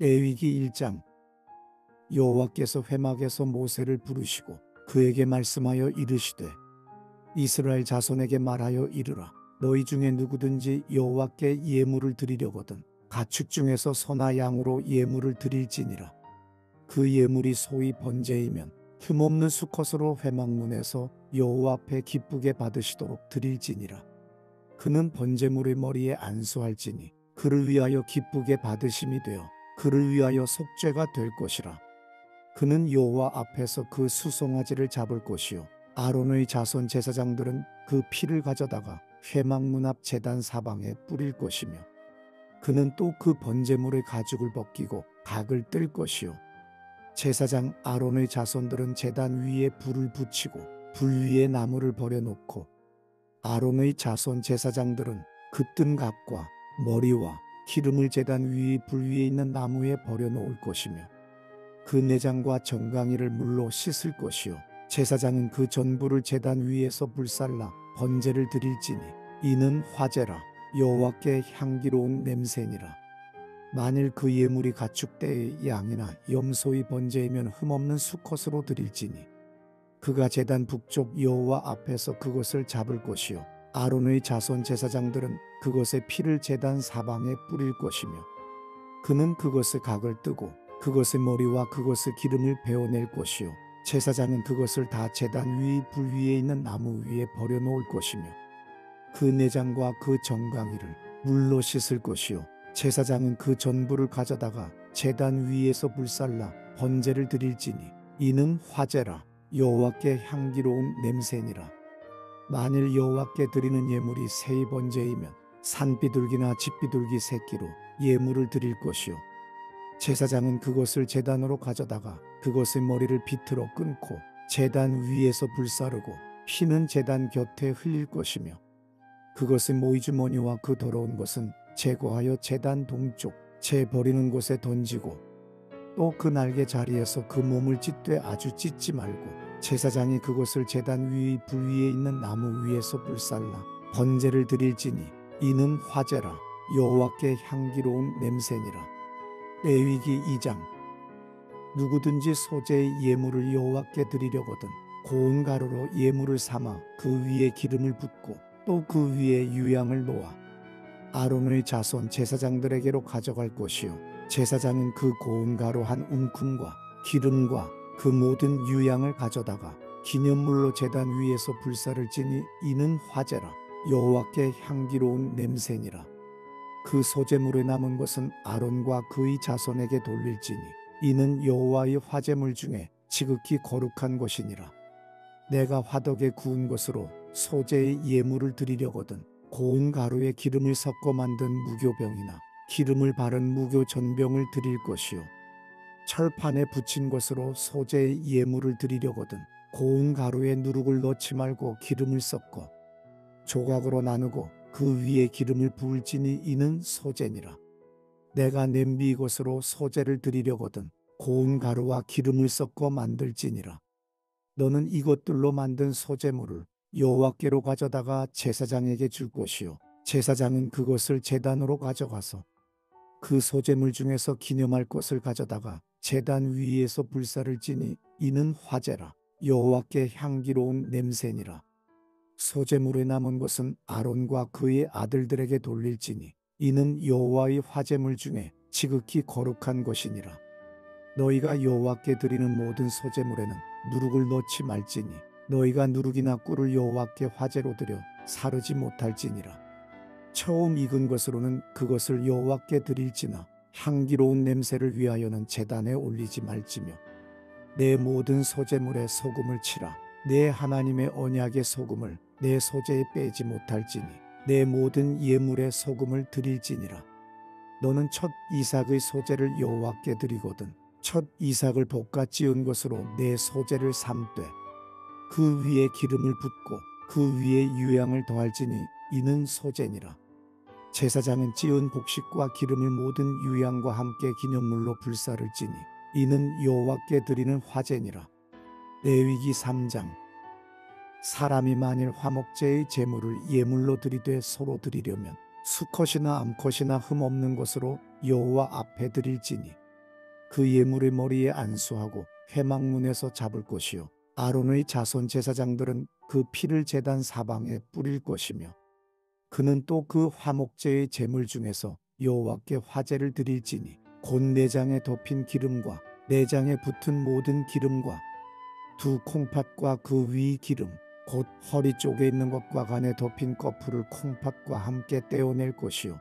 레위기 1장. 여호와께서 회막에서 모세를 부르시고 그에게 말씀하여 이르시되 이스라엘 자손에게 말하여 이르라. 너희 중에 누구든지 여호와께 예물을 드리려거든 가축 중에서 소나 양으로 예물을 드릴지니라. 그 예물이 소위 번제이면 흠없는 수컷으로 회막문에서 여호와 앞에 기쁘게 받으시도록 드릴지니라. 그는 번제물의 머리에 안수할지니 그를 위하여 기쁘게 받으심이 되어 그를 위하여 속죄가 될 것이라. 그는 여호와 앞에서 그 수송아지를 잡을 것이요 아론의 자손 제사장들은 그 피를 가져다가 회막문 앞 제단 사방에 뿌릴 것이며 그는 또 그 번제물의 가죽을 벗기고 각을 뜰 것이요 제사장 아론의 자손들은 제단 위에 불을 붙이고 불 위에 나무를 버려놓고 아론의 자손 제사장들은 그 뜬 각과 머리와 기름을 제단 위 불 위에 있는 나무에 버려놓을 것이며 그 내장과 정강이를 물로 씻을 것이요 제사장은 그 전부를 제단 위에서 불살라 번제를 드릴지니 이는 화제라. 여호와께 향기로운 냄새니라. 만일 그 예물이 가축대의 양이나 염소의 번제이면 흠없는 수컷으로 드릴지니 그가 제단 북쪽 여호와 앞에서 그것을 잡을 것이요 아론의 자손 제사장들은 그것의 피를 제단 사방에 뿌릴 것이며 그는 그것의 각을 뜨고 그것의 머리와 그것의 기름을 베어낼 것이요 제사장은 그것을 다 제단 위 불 위에 있는 나무 위에 버려놓을 것이며 그 내장과 그 정강이를 물로 씻을 것이요 제사장은 그 전부를 가져다가 제단 위에서 불살라 번제를 드릴지니 이는 화제라. 여호와께 향기로운 냄새니라. 만일 여호와께 드리는 예물이 새의 번제이면 산비둘기나 집비둘기 새끼로 예물을 드릴 것이요 제사장은 그것을 제단으로 가져다가 그것의 머리를 비틀어 끊고 제단 위에서 불사르고 피는 제단 곁에 흘릴 것이며 그것의 모이주머니와 그 더러운 것은 제거하여 제단 동쪽 재 버리는 곳에 던지고 또 그 날개 자리에서 그 몸을 찢되 아주 찢지 말고 제사장이 그것을 제단 위 불 위에 있는 나무 위에서 불살라 번제를 드릴지니 이는 화제라. 여호와께 향기로운 냄새니라. 레위기 2장. 누구든지 소제의 예물을 여호와께 드리려거든 고운 가루로 예물을 삼아 그 위에 기름을 붓고 또 그 위에 유향을 놓아 아론의 자손 제사장들에게로 가져갈 것이요 제사장은 그 고운 가루 한 움큼과 기름과 그 모든 유향을 가져다가 기념물로 제단 위에서 불사를지니 이는 화제라. 여호와께 향기로운 냄새니라. 그 소제물에 남은 것은 아론과 그의 자손에게 돌릴지니 이는 여호와의 화제물 중에 지극히 거룩한 것이니라. 내가 화덕에 구운 것으로 소제의 예물을 드리려거든 고운 가루에 기름을 섞어 만든 무교병이나 기름을 바른 무교 전병을 드릴 것이요 철판에 붙인 것으로 소제의 예물을 드리려거든 고운 가루에 누룩을 넣지 말고 기름을 섞어 조각으로 나누고 그 위에 기름을 부을지니 이는 소제니라. 내가 냄비 이것으로 소제를 드리려거든 고운 가루와 기름을 섞어 만들지니라. 너는 이것들로 만든 소제물을 여호와께로 가져다가 제사장에게 줄 것이요 제사장은 그것을 제단으로 가져가서 그 소제물 중에서 기념할 것을 가져다가 제단 위에서 불사를지니 이는 화제라. 여호와께 향기로운 냄새니라. 소제물에 남은 것은 아론과 그의 아들들에게 돌릴지니 이는 여호와의 화제물 중에 지극히 거룩한 것이니라. 너희가 여호와께 드리는 모든 소제물에는 누룩을 넣지 말지니 너희가 누룩이나 꿀을 여호와께 화제로 드려 사르지 못할지니라. 처음 익은 것으로는 그것을 여호와께 드릴지나 향기로운 냄새를 위하여는 제단에 올리지 말지며 내 모든 소제물에 소금을 치라. 내 하나님의 언약의 소금을 내 소제에 빼지 못할지니 내 모든 예물에 소금을 드릴지니라. 너는 첫 이삭의 소제를 여호와께 드리거든 첫 이삭을 볶아 찌운 것으로 내 소제를 삼되 그 위에 기름을 붓고 그 위에 유향을 더할지니 이는 소제니라. 제사장은 찌운 곡식과 기름을 모든 유향과 함께 기념물로 불사를지니 이는 여호와께 드리는 화제니라. 레위기 3장. 사람이 만일 화목제의 제물을 예물로 드리되 서로 드리려면 수컷이나 암컷이나 흠없는 것으로 여호와 앞에 드릴지니 그 예물의 머리에 안수하고 회막문에서 잡을 것이요 아론의 자손 제사장들은 그 피를 제단 사방에 뿌릴 것이며 그는 또 그 화목제의 제물 중에서 여호와께 화제를 드릴지니 곧 내장에 덮인 기름과 내장에 붙은 모든 기름과 두 콩팥과 그 위 기름 곧 허리 쪽에 있는 것과 간에 덮인 거풀을 콩팥과 함께 떼어낼 것이요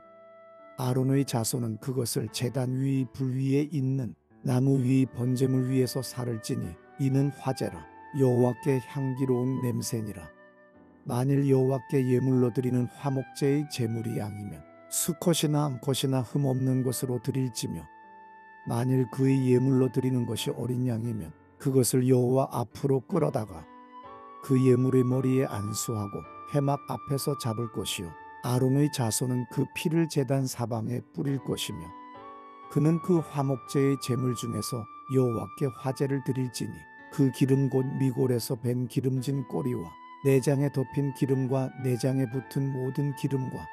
아론의 자손은 그것을 제단 위 불 위에 있는 나무 위 번제물 위에서 살을 찌니 이는 화제라 여호와께 향기로운 냄새니라. 만일 여호와께 예물로 드리는 화목제의 제물이 양이면 수컷이나 암컷이나 흠없는 것으로 드릴지며 만일 그의 예물로 드리는 것이 어린 양이면 그것을 여호와 앞으로 끌어다가 그 예물의 머리에 안수하고 회막 앞에서 잡을 것이요 아론의 자손은 그 피를 제단 사방에 뿌릴 것이며 그는 그 화목제의 제물 중에서 여호와께 화제를 드릴지니 그 기름 곧 미골에서 밴 기름진 꼬리와 내장에 덮인 기름과 내장에 붙은 모든 기름과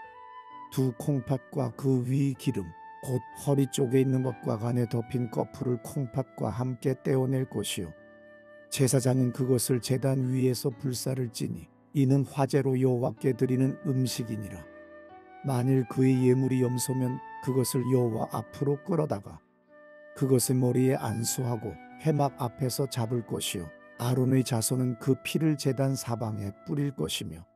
두 콩팥과 그 위 기름 곧 허리 쪽에 있는 것과 간에 덮인 거풀을 콩팥과 함께 떼어낼 것이요 제사장은 그것을 제단 위에서 불사를 찌니 이는 화제로 여호와께 드리는 음식이니라. 만일 그의 예물이 염소면 그것을 여호와 앞으로 끌어다가 그것의 머리에 안수하고 회막 앞에서 잡을 것이요 아론의 자손은 그 피를 제단 사방에 뿌릴 것이며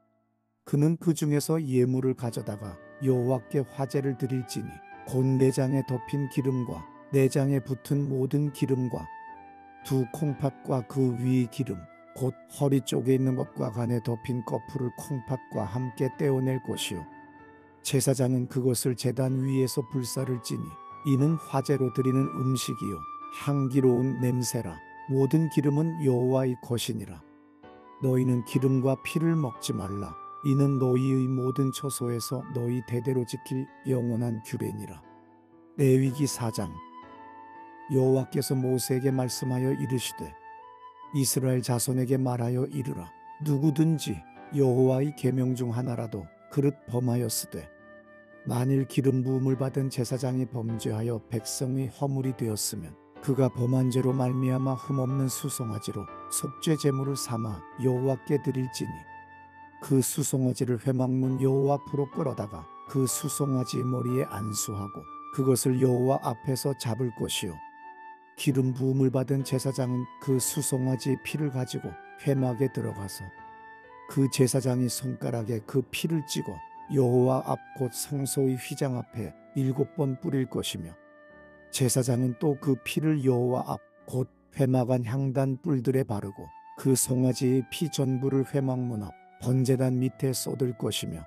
그는 그 중에서 예물을 가져다가 여호와께 화제를 드릴지니 곧 내장에 덮인 기름과 내장에 붙은 모든 기름과 두 콩팥과 그 위 기름 곧 허리 쪽에 있는 것과 간에 덮인 거풀을 콩팥과 함께 떼어낼 것이요 제사장은 그것을 제단 위에서 불사를 찌니 이는 화제로 드리는 음식이요 향기로운 냄새라. 모든 기름은 여호와의 것이니라. 너희는 기름과 피를 먹지 말라. 이는 너희의 모든 처소에서 너희 대대로 지킬 영원한 규례니라. 레위기 4장. 여호와께서 모세에게 말씀하여 이르시되 이스라엘 자손에게 말하여 이르라. 누구든지 여호와의 계명 중 하나라도 그릇 범하였으되 만일 기름 부음을 받은 제사장이 범죄하여 백성의 허물이 되었으면 그가 범한 죄로 말미암아 흠없는 수송아지로 속죄 제물을 삼아 여호와께 드릴지니 그 수송아지를 회막문 여호와 앞으로 끌어다가 그 수송아지의 머리에 안수하고 그것을 여호와 앞에서 잡을 것이요 기름 부음을 받은 제사장은 그 수송아지의 피를 가지고 회막에 들어가서 그 제사장이 손가락에 그 피를 찍어 여호와 앞 곧 성소의 휘장 앞에 7번 뿌릴 것이며 제사장은 또 그 피를 여호와 앞 곧 회막 안 향단 뿔들에 바르고 그 송아지의 피 전부를 회막문 앞 번제단 밑에 쏟을 것이며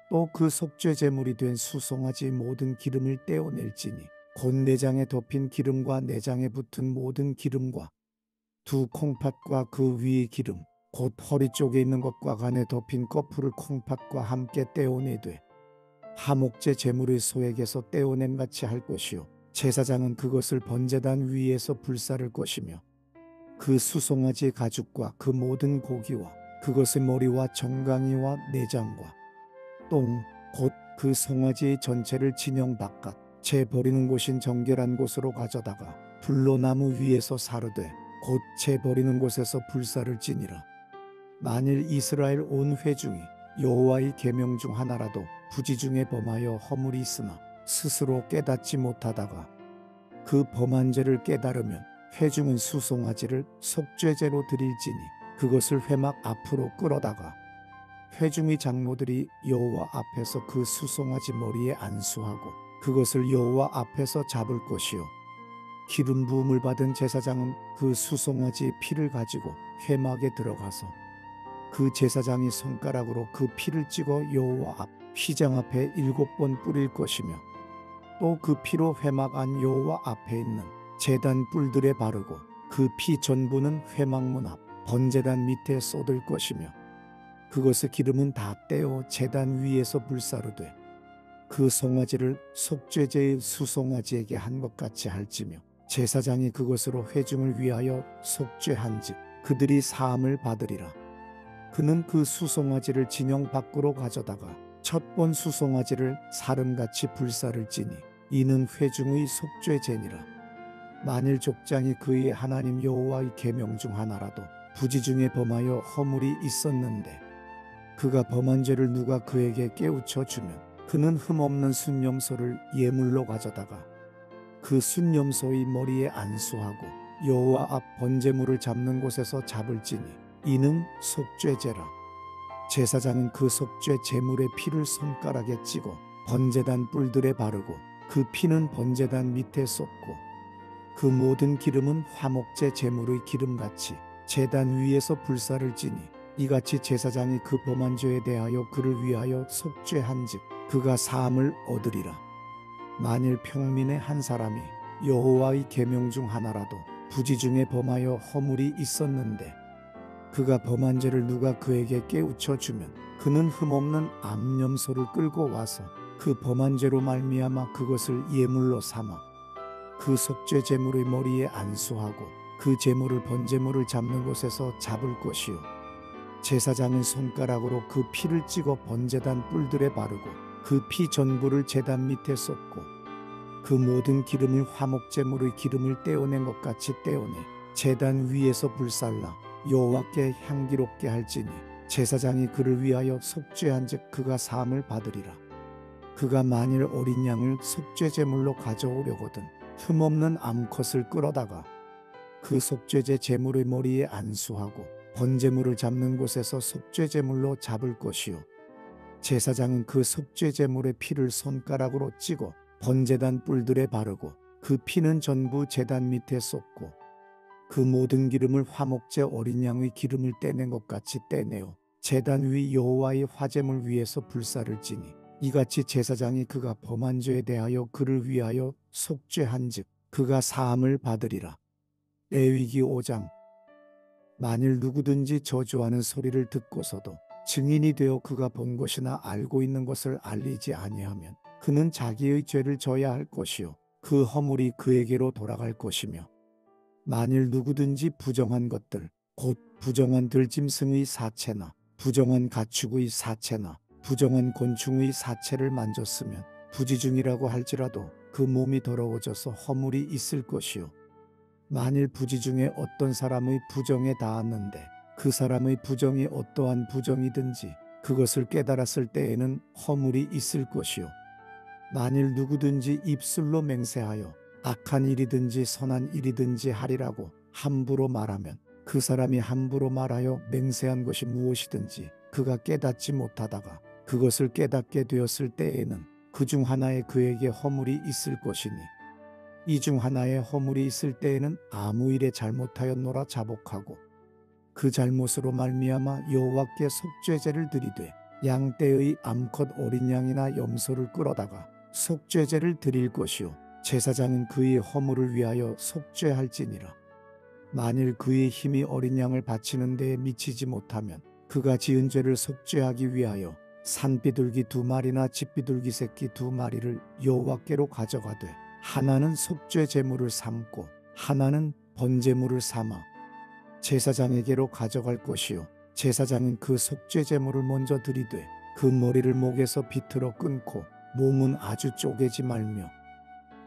또 그 속죄 제물이 된 수송아지의 모든 기름을 떼어낼지니 곧 내장에 덮인 기름과 내장에 붙은 모든 기름과 두 콩팥과 그 위의 기름 곧 허리 쪽에 있는 것과 간에 덮인 거풀을 콩팥과 함께 떼어내되 화목제 제물의 소액에서 떼어냄 같이 할 것이요 제사장은 그것을 번제단 위에서 불사를 것이며 그 수송아지의 가죽과 그 모든 고기와 그것의 머리와 정강이와 내장과 똥 곧 그 송아지의 전체를 진영 바깥 재 버리는 곳인 정결한 곳으로 가져다가 불로 나무 위에서 사르되 곧 재 버리는 곳에서 불사를 지니라. 만일 이스라엘 온 회중이 여호와의 계명 중 하나라도 부지 중에 범하여 허물이 있으나 스스로 깨닫지 못하다가 그 범한 죄를 깨달으면 회중은 수송아지를 속죄제로 드릴지니 그것을 회막 앞으로 끌어다가 회중의 장로들이 여호와 앞에서 그 수송아지 머리에 안수하고 그것을 여호와 앞에서 잡을 것이요 기름 부음을 받은 제사장은 그 수송아지의 피를 가지고 회막에 들어가서 그 제사장이 손가락으로 그 피를 찍어 여호와 앞 휘장 앞에 7번 뿌릴 것이며 또 그 피로 회막 안 여호와 앞에 있는 제단 뿔들에 바르고 그 피 전부는 회막문 앞 번제단 밑에 쏟을 것이며 그것의 기름은 다 떼어 제단 위에서 불사르되 그 송아지를 속죄제의 수송아지에게 한 것 같이 할지며 제사장이 그것으로 회중을 위하여 속죄한즉 그들이 사함을 받으리라. 그는 그 수송아지를 진영 밖으로 가져다가 첫 번 수송아지를 사름같이 불사를 지니 이는 회중의 속죄제니라. 만일 족장이 그의 하나님 여호와의 계명 중 하나라도 부지 중에 범하여 허물이 있었는데 그가 범한 죄를 누가 그에게 깨우쳐 주면 그는 흠없는 순염소를 예물로 가져다가 그 순염소의 머리에 안수하고 여호와 앞 번제물을 잡는 곳에서 잡을지니 이는 속죄제라. 제사장은 그 속죄 제물의 피를 손가락에 찌고 번제단 뿔들에 바르고 그 피는 번제단 밑에 쏟고 그 모든 기름은 화목제 제물의 기름같이 제단 위에서 불사를 지니 이같이 제사장이 그 범한 죄에 대하여 그를 위하여 속죄한즉 그가 사함을 얻으리라. 만일 평민의 한 사람이 여호와의 계명 중 하나라도 부지 중에 범하여 허물이 있었는데 그가 범한 죄를 누가 그에게 깨우쳐 주면 그는 흠없는 암염소를 끌고 와서 그 범한 죄로 말미암아 그것을 예물로 삼아 그 속죄 제물의 머리에 안수하고 그 제물을 번제물을 잡는 곳에서 잡을 것이요 제사장은 손가락으로 그 피를 찍어 번제단 뿔들에 바르고 그 피 전부를 제단 밑에 쏟고 그 모든 기름을 화목제물의 기름을 떼어낸 것 같이 떼어내 제단 위에서 불살라 여호와께 향기롭게 할지니 제사장이 그를 위하여 속죄한즉 그가 사함을 받으리라. 그가 만일 어린 양을 속죄제물로 가져오려거든 흠없는 암컷을 끌어다가 그 속죄제 제물의 머리에 안수하고 번제물을 잡는 곳에서 속죄제물로 잡을 것이요 제사장은 그 속죄제물의 피를 손가락으로 찌고 번제단 뿔들에 바르고 그 피는 전부 제단 밑에 쏟고 그 모든 기름을 화목제 어린 양의 기름을 떼낸 것 같이 떼내어 제단 위 여호와의 화제물 위에서 불사를 지니 이같이 제사장이 그가 범한 죄에 대하여 그를 위하여 속죄한즉 그가 사함을 받으리라. 레위기 5장. 만일 누구든지 저주하는 소리를 듣고서도 증인이 되어 그가 본 것이나 알고 있는 것을 알리지 아니하면 그는 자기의 죄를 져야 할 것이요 그 허물이 그에게로 돌아갈 것이며 만일 누구든지 부정한 것들 곧 부정한 들짐승의 사체나 부정한 가축의 사체나 부정한 곤충의 사체를 만졌으면 부지중이라고 할지라도 그 몸이 더러워져서 허물이 있을 것이요 만일 부지 중에 어떤 사람의 부정에 닿았는데 그 사람의 부정이 어떠한 부정이든지 그것을 깨달았을 때에는 허물이 있을 것이요 만일 누구든지 입술로 맹세하여 악한 일이든지 선한 일이든지 하리라고 함부로 말하면 그 사람이 함부로 말하여 맹세한 것이 무엇이든지 그가 깨닫지 못하다가 그것을 깨닫게 되었을 때에는 그 중 하나에 그에게 허물이 있을 것이니 이 중 하나에 허물이 있을 때에는 아무 일에 잘못하였노라 자복하고 그 잘못으로 말미암아 여호와께 속죄제를 드리되 양떼의 암컷 어린 양이나 염소를 끌어다가 속죄제를 드릴 것이요 제사장은 그의 허물을 위하여 속죄할지니라. 만일 그의 힘이 어린 양을 바치는 데에 미치지 못하면 그가 지은 죄를 속죄하기 위하여 산비둘기 2마리나 집비둘기 새끼 2마리를 여호와께로 가져가되 하나는 속죄 제물을 삼고 하나는 번제물을 삼아 제사장에게로 가져갈 것이요 제사장은 그 속죄 제물을 먼저 드리되 그 머리를 목에서 비틀어 끊고 몸은 아주 쪼개지 말며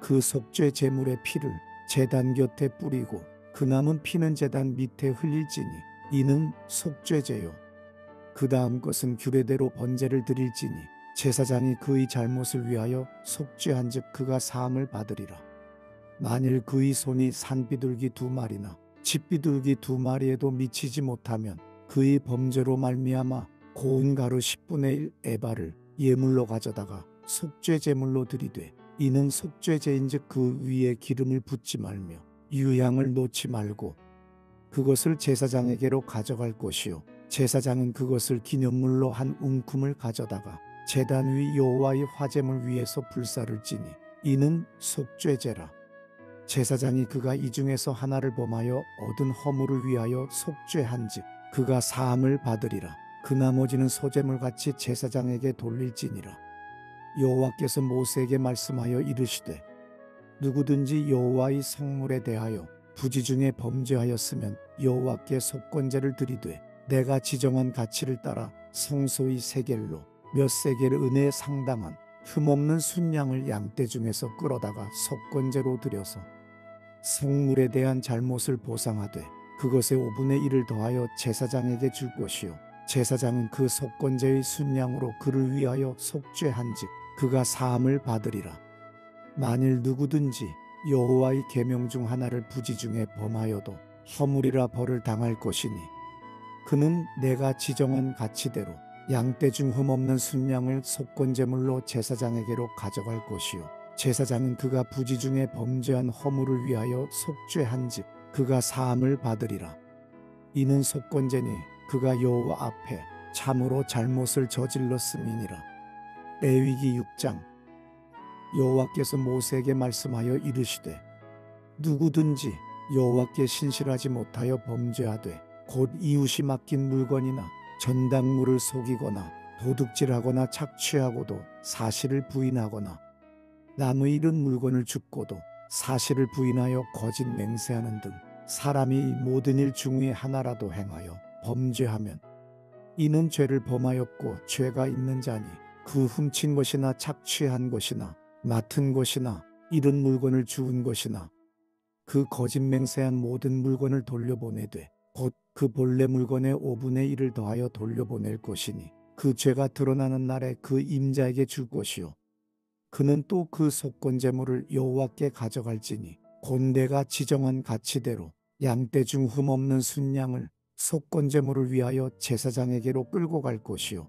그 속죄 제물의 피를 제단 곁에 뿌리고 그 남은 피는 제단 밑에 흘릴지니 이는 속죄제요 그 다음 것은 규례대로 번제를 드릴지니 제사장이 그의 잘못을 위하여 속죄한즉 그가 사함을 받으리라. 만일 그의 손이 산비둘기 2마리나 집비둘기 2마리에도 미치지 못하면 그의 범죄로 말미암아 고운 가루 10분의 1 에바를 예물로 가져다가 속죄제물로 드리되 이는 속죄제인즉 그 위에 기름을 붓지 말며 유향을 놓지 말고 그것을 제사장에게로 가져갈 것이요 제사장은 그것을 기념물로 한 웅큼을 가져다가 제단 위 여호와의 화제물 위에서 불사를 지니 이는 속죄제라. 제사장이 그가 이 중에서 하나를 범하여 얻은 허물을 위하여 속죄한즉 그가 사함을 받으리라. 그 나머지는 소제물같이 제사장에게 돌릴지니라. 여호와께서 모세에게 말씀하여 이르시되 누구든지 여호와의 성물에 대하여 부지 중에 범죄하였으면 여호와께 속건제를 드리되 내가 지정한 가치를 따라 성소의 세겔로 몇 세겔 은혜에 상당한 흠없는 순양을 양떼 중에서 끌어다가 속건제로 드려서 성물에 대한 잘못을 보상하되 그것의 5분의 1을 더하여 제사장에게 줄 것이요 제사장은 그 속건제의 순양으로 그를 위하여 속죄한즉 그가 사함을 받으리라. 만일 누구든지 여호와의 계명 중 하나를 부지 중에 범하여도 허물이라 벌을 당할 것이니 그는 내가 지정한 가치대로 양떼 중 흠없는 순양을 속건제물로 제사장에게로 가져갈 것이요 제사장은 그가 부지 중에 범죄한 허물을 위하여 속죄한즉 그가 사함을 받으리라. 이는 속건제니 그가 여호와 앞에 참으로 잘못을 저질렀음이니라. 레위기 6장. 여호와께서 모세에게 말씀하여 이르시되 누구든지 여호와께 신실하지 못하여 범죄하되 곧 이웃이 맡긴 물건이나 전당물을 속이거나 도둑질하거나 착취하고도 사실을 부인하거나 남의 잃은 물건을 줍고도 사실을 부인하여 거짓 맹세하는 등 사람이 이 모든 일 중에 하나라도 행하여 범죄하면 이는 죄를 범하였고 죄가 있는 자니 그 훔친 것이나 착취한 것이나 맡은 것이나 잃은 물건을 주운 것이나 그 거짓 맹세한 모든 물건을 돌려보내되 곧 그 본래 물건의 5분의 1을 더하여 돌려보낼 것이니 그 죄가 드러나는 날에 그 임자에게 줄 것이요 그는 또 그 속건제물을 여호와께 가져갈지니 곧 내가 지정한 가치대로 양떼 중 흠없는 순양을 속건제물을 위하여 제사장에게로 끌고 갈 것이요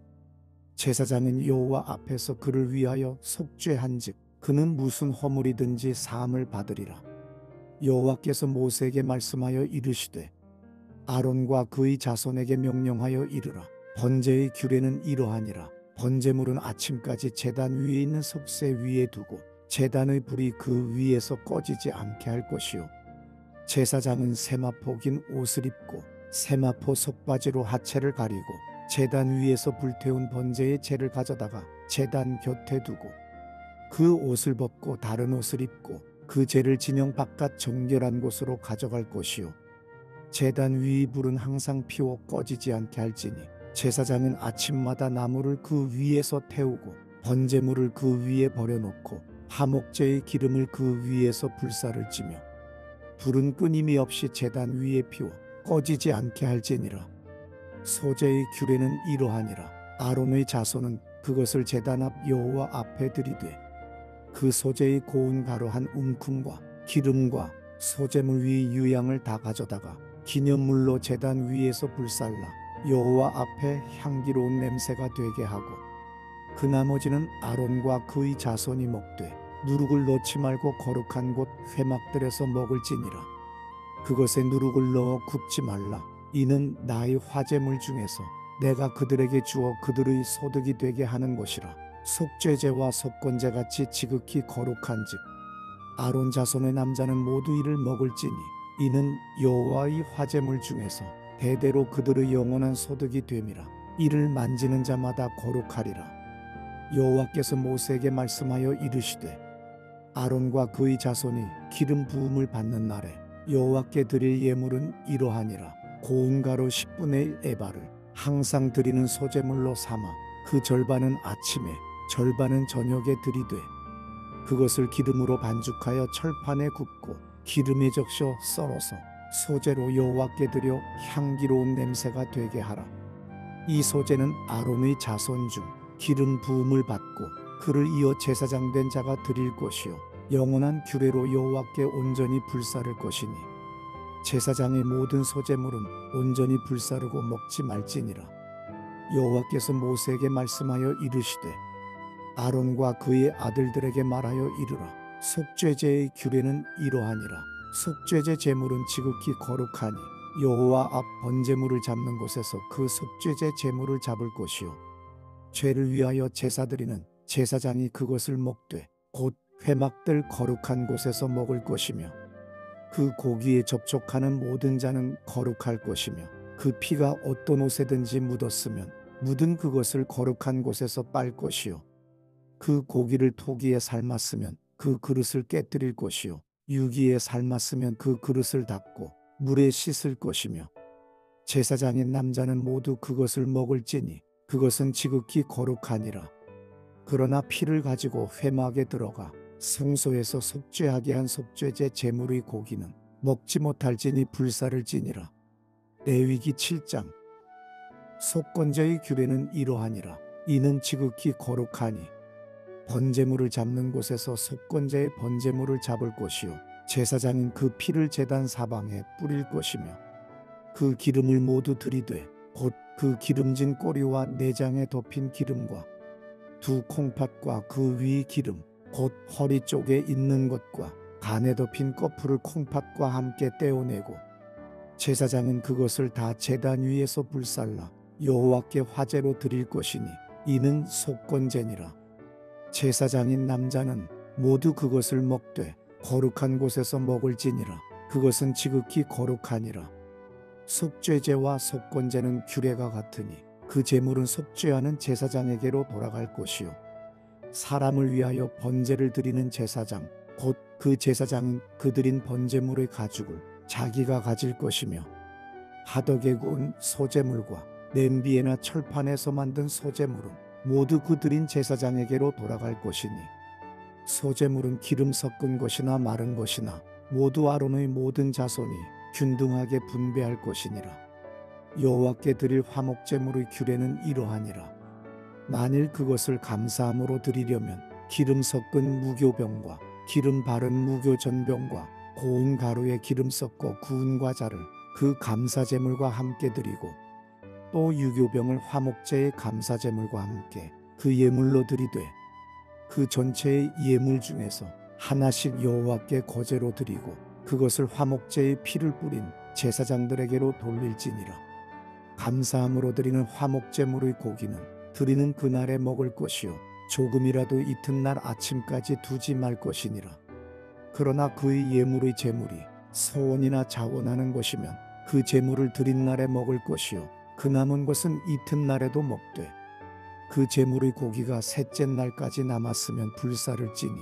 제사장은 여호와 앞에서 그를 위하여 속죄한즉 그는 무슨 허물이든지 사함을 받으리라. 여호와께서 모세에게 말씀하여 이르시되 아론과 그의 자손에게 명령하여 이르라. 번제의 규례는 이러하니라. 번제물은 아침까지 제단 위에 있는 속세 위에 두고 제단의 불이 그 위에서 꺼지지 않게 할 것이요 제사장은 세마포 긴 옷을 입고 세마포 속바지로 하체를 가리고 제단 위에서 불태운 번제의 재를 가져다가 제단 곁에 두고 그 옷을 벗고 다른 옷을 입고 그 재를 진영 바깥 정결한 곳으로 가져갈 것이요 제단 위의 불은 항상 피워 꺼지지 않게 할지니 제사장은 아침마다 나무를 그 위에서 태우고 번제물을 그 위에 버려놓고 화목제의 기름을 그 위에서 불사를 찌며 불은 끊임이 없이 제단 위에 피워 꺼지지 않게 할지니라. 소제의 규례는 이러하니라. 아론의 자손은 그것을 제단 앞 여호와 앞에 들이되 그 소제의 고운 가루 한 움큼과 기름과 소제물 위의 유향을 다 가져다가 기념물로 제단 위에서 불살라 여호와 앞에 향기로운 냄새가 되게 하고 그 나머지는 아론과 그의 자손이 먹되 누룩을 넣지 말고 거룩한 곳 회막들에서 먹을지니라. 그것에 누룩을 넣어 굽지 말라. 이는 나의 화제물 중에서 내가 그들에게 주어 그들의 소득이 되게 하는 것이라. 속죄제와 속건제같이 지극히 거룩한즉 아론 자손의 남자는 모두 이를 먹을지니 이는 여호와의 화제물 중에서 대대로 그들의 영원한 소득이 됨이라. 이를 만지는 자마다 거룩하리라. 여호와께서 모세에게 말씀하여 이르시되 아론과 그의 자손이 기름 부음을 받는 날에 여호와께 드릴 예물은 이러하니라. 고운 가루 10분의 1 에바를 항상 드리는 소제물로 삼아 그 절반은 아침에 절반은 저녁에 드리되 그것을 기름으로 반죽하여 철판에 굽고 기름에 적셔 썰어서 소제로 여호와께 드려 향기로운 냄새가 되게 하라. 이 소제는 아론의 자손 중 기름 부음을 받고 그를 이어 제사장 된 자가 드릴 것이요 영원한 규례로 여호와께 온전히 불사를 것이니 제사장의 모든 소제물은 온전히 불사르고 먹지 말지니라. 여호와께서 모세에게 말씀하여 이르시되 아론과 그의 아들들에게 말하여 이르라. 속죄제의 규례는 이러하니라. 속죄제 제물은 지극히 거룩하니 여호와 앞 번제물을 잡는 곳에서 그 속죄제 제물을 잡을 것이요 죄를 위하여 제사드리는 제사장이 그것을 먹되 곧 회막들 거룩한 곳에서 먹을 것이며 그 고기에 접촉하는 모든 자는 거룩할 것이며 그 피가 어떤 옷에든지 묻었으면 묻은 그것을 거룩한 곳에서 빨 것이요 그 고기를 토기에 삶았으면 그 그릇을 깨뜨릴 것이요 유기에 삶았으면 그 그릇을 닦고 물에 씻을 것이며 제사장인 남자는 모두 그것을 먹을지니 그것은 지극히 거룩하니라. 그러나 피를 가지고 회막에 들어가 성소에서 속죄하게 한 속죄제 제물의 고기는 먹지 못할지니 불사를 지니라. 레위기 7장. 속건제의 규례는 이러하니라. 이는 지극히 거룩하니 번제물을 잡는 곳에서 속건제의 번제물을 잡을 것이요 제사장은 그 피를 제단 사방에 뿌릴 것이며 그 기름을 모두 들이되 곧 그 기름진 꼬리와 내장에 덮인 기름과 두 콩팥과 그 위 기름 곧 허리 쪽에 있는 것과 간에 덮인 꺼풀을 콩팥과 함께 떼어내고 제사장은 그것을 다 제단 위에서 불살라 여호와께 화제로 드릴 것이니 이는 속건제니라. 제사장인 남자는 모두 그것을 먹되 거룩한 곳에서 먹을지니라. 그것은 지극히 거룩하니라. 속죄제와 속건제는 규례가 같으니 그 제물은 속죄하는 제사장에게로 돌아갈 것이요 사람을 위하여 번제를 드리는 제사장 곧 그 제사장은 그 드린 번제물의 가죽을 자기가 가질 것이며 하덕에 구운 소제물과 냄비에나 철판에서 만든 소제물은 모두 그 드린 제사장에게로 돌아갈 것이니 소제물은 기름 섞은 것이나 마른 것이나 모두 아론의 모든 자손이 균등하게 분배할 것이니라. 여호와께 드릴 화목제물의 규례는 이러하니라. 만일 그것을 감사함으로 드리려면 기름 섞은 무교병과 기름 바른 무교전병과 고운 가루에 기름 섞어 구운 과자를 그 감사제물과 함께 드리고 또 유교병을 화목제의 감사제물과 함께 그 예물로 드리되 그 전체의 예물 중에서 하나씩 여호와께 거제로 드리고 그것을 화목제의 피를 뿌린 제사장들에게로 돌릴지니라. 감사함으로 드리는 화목제물의 고기는 드리는 그날에 먹을 것이요 조금이라도 이튿날 아침까지 두지 말 것이니라. 그러나 그의 예물의 제물이 소원이나 자원하는 것이면 그 제물을 드린 날에 먹을 것이요 그 남은 것은 이튿날에도 먹되 그 제물의 고기가 셋째 날까지 남았으면 불사를 지니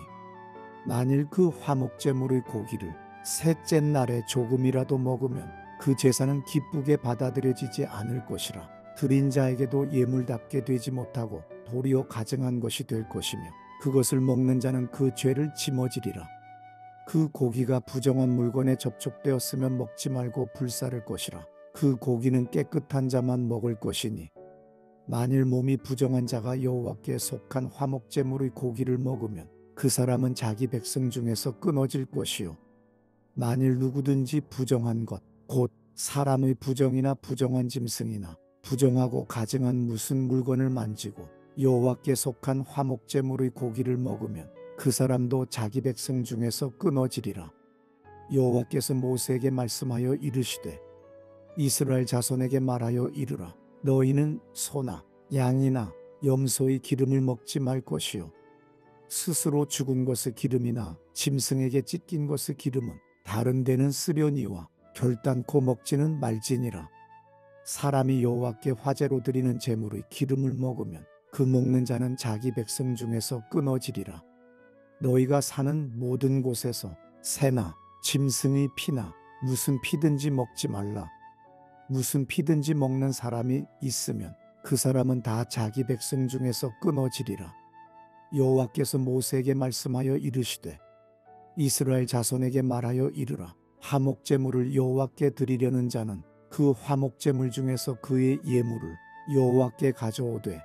만일 그 화목제물의 고기를 셋째 날에 조금이라도 먹으면 그 제사는 기쁘게 받아들여지지 않을 것이라. 드린 자에게도 예물답게 되지 못하고 도리어 가증한 것이 될 것이며 그것을 먹는 자는 그 죄를 짊어지리라. 그 고기가 부정한 물건에 접촉되었으면 먹지 말고 불사를 것이라. 그 고기는 깨끗한 자만 먹을 것이니 만일 몸이 부정한 자가 여호와께 속한 화목제물의 고기를 먹으면 그 사람은 자기 백성 중에서 끊어질 것이요 만일 누구든지 부정한 것 곧 사람의 부정이나 부정한 짐승이나 부정하고 가증한 무슨 물건을 만지고 여호와께 속한 화목제물의 고기를 먹으면 그 사람도 자기 백성 중에서 끊어지리라. 여호와께서 모세에게 말씀하여 이르시되 이스라엘 자손에게 말하여 이르라. 너희는 소나 양이나 염소의 기름을 먹지 말 것이요 스스로 죽은 것의 기름이나 짐승에게 찢긴 것의 기름은 다른 데는 쓰려니와 결단코 먹지는 말지니라. 사람이 여호와께 화제로 드리는 제물의 기름을 먹으면 그 먹는 자는 자기 백성 중에서 끊어지리라. 너희가 사는 모든 곳에서 새나 짐승의 피나 무슨 피든지 먹지 말라. 무슨 피든지 먹는 사람이 있으면 그 사람은 다 자기 백성 중에서 끊어지리라. 여호와께서 모세에게 말씀하여 이르시되 이스라엘 자손에게 말하여 이르라. 화목제물을 여호와께 드리려는 자는 그 화목제물 중에서 그의 예물을 여호와께 가져오되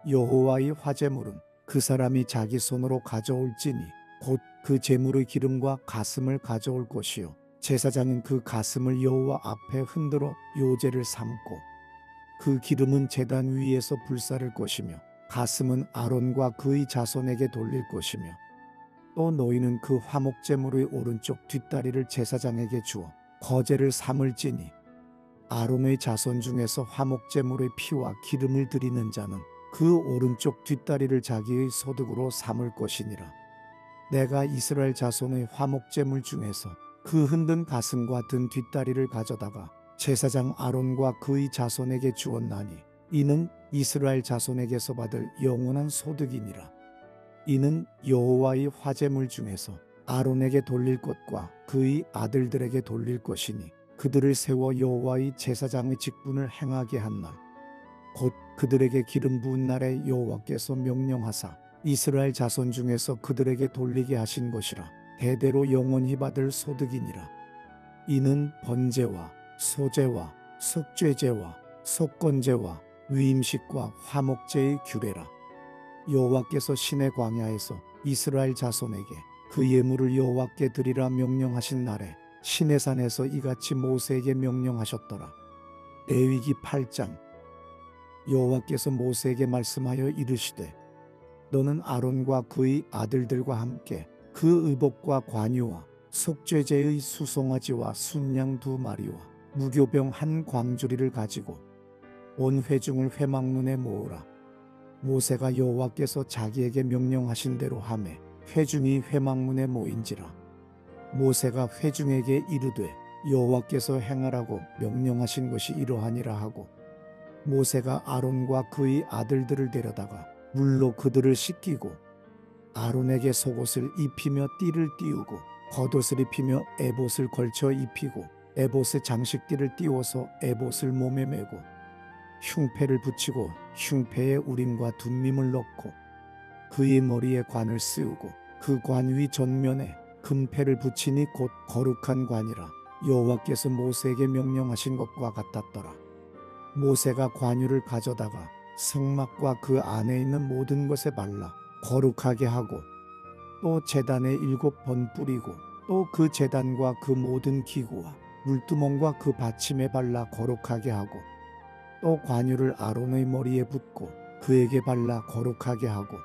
여호와의 화제물은 그 사람이 자기 손으로 가져올지니 곧 그 제물의 기름과 가슴을 가져올 것이요 제사장은 그 가슴을 여호와 앞에 흔들어 요제를 삼고 그 기름은 제단 위에서 불사를 것이며 가슴은 아론과 그의 자손에게 돌릴 것이며 또 너희는 그 화목제물의 오른쪽 뒷다리를 제사장에게 주어 거제를 삼을지니 아론의 자손 중에서 화목제물의 피와 기름을 드리는 자는 그 오른쪽 뒷다리를 자기의 소득으로 삼을 것이니라. 내가 이스라엘 자손의 화목제물 중에서 그 흔든 가슴과 든 뒷다리를 가져다가 제사장 아론과 그의 자손에게 주었나니 이는 이스라엘 자손에게서 받을 영원한 소득이니라. 이는 여호와의 화제물 중에서 아론에게 돌릴 것과 그의 아들들에게 돌릴 것이니 그들을 세워 여호와의 제사장의 직분을 행하게 한 날 곧 그들에게 기름 부은 날에 여호와께서 명령하사 이스라엘 자손 중에서 그들에게 돌리게 하신 것이라 대대로 영원히 받을 소득이니라. 이는 번제와 소제와 속죄제와 속건제와 위임식과 화목제의 규례라. 여호와께서 시내 광야에서 이스라엘 자손에게 그 예물을 여호와께 드리라 명령하신 날에 시내산에서 이같이 모세에게 명령하셨더라. 레위기 8장. 여호와께서 모세에게 말씀하여 이르시되 너는 아론과 그의 아들들과 함께 그 의복과 관유와 속죄제의 수송아지와 순양 2마리와 무교병 1광주리를 가지고 온 회중을 회막문에 모으라. 모세가 여호와께서 자기에게 명령하신 대로 하매 회중이 회막문에 모인지라. 모세가 회중에게 이르되 여호와께서 행하라고 명령하신 것이 이러하니라 하고 모세가 아론과 그의 아들들을 데려다가 물로 그들을 씻기고 아론에게 속옷을 입히며 띠를 띄우고 겉옷을 입히며 에봇을 걸쳐 입히고 에봇의 장식띠를 띄워서 에봇을 몸에 메고 흉패를 붙이고 흉패에 우림과 둠밈을 넣고 그의 머리에 관을 씌우고 그 관 위 전면에 금패를 붙이니 곧 거룩한 관이라. 여호와께서 모세에게 명령하신 것과 같았더라. 모세가 관유를 가져다가 성막과 그 안에 있는 모든 것에 발라 거룩하게 하고 또 제단에 7번 뿌리고 또 그 제단과 그 모든 기구와 물두멍과 그 받침에 발라 거룩하게 하고 또 관유를 아론의 머리에 붓고 그에게 발라 거룩하게 하고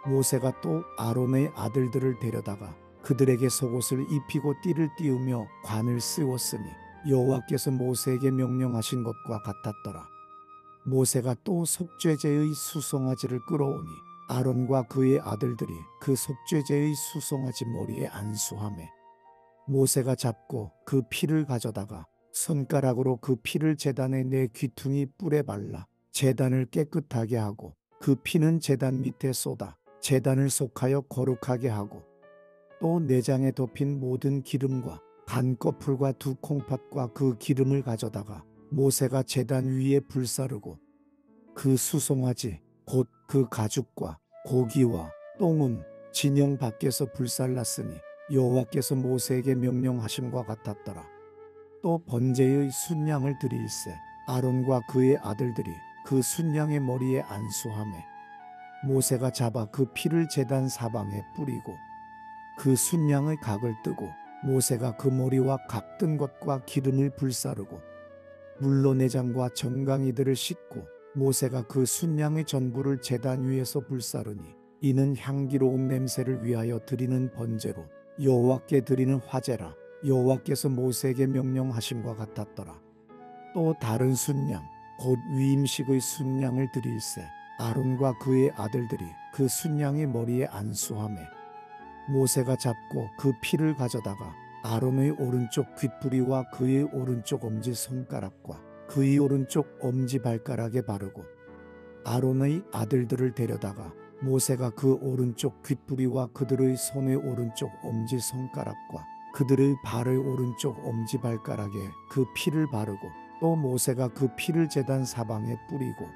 모세가 또 아론의 아들들을 데려다가 그들에게 속옷을 입히고 띠를 띄우며 관을 씌웠으니 여호와께서 모세에게 명령하신 것과 같았더라. 모세가 또 속죄제의 수송아지를 끌어오니 아론과 그의 아들들이 그 속죄제의 수송아지 머리에 안수하매 모세가 잡고 그 피를 가져다가 손가락으로 그 피를 제단의 네 귀퉁이 뿔에 발라 제단을 깨끗하게 하고 그 피는 제단 밑에 쏟아 제단을 속하여 거룩하게 하고 또 내장에 덮인 모든 기름과 간꺼풀과 2콩팥과 그 기름을 가져다가 모세가 제단 위에 불사르고 그 수송아지 곧 그 가죽과 고기와 똥은 진영 밖에서 불살랐으니 여호와께서 모세에게 명령하심과 같았더라. 또 번제의 순양을 드릴세 아론과 그의 아들들이 그 순양의 머리에 안수하매 모세가 잡아 그 피를 제단 사방에 뿌리고 그 순양의 각을 뜨고 모세가 그 머리와 각 뜬 것과 기름을 불사르고 물로 내장과 정강이들을 씻고 모세가 그 순양의 전부를 제단 위에서 불사르니 이는 향기로운 냄새를 위하여 드리는 번제로 여호와께 드리는 화제라. 여호와께서 모세에게 명령하심과 같았더라. 또 다른 순양 곧 위임식의 순양을 드릴세 아론과 그의 아들들이 그 순양의 머리에 안수하매 모세가 잡고 그 피를 가져다가 아론의 오른쪽 귓부리와 그의 오른쪽 엄지 손가락과 그의 오른쪽 엄지 발가락에 바르고 아론의 아들들을 데려다가 모세가 그 오른쪽 귓부리와 그들의 손의 오른쪽 엄지 손가락과 그들의 발의 오른쪽 엄지 발가락에 그 피를 바르고 또 모세가 그 피를 제단 사방에 뿌리고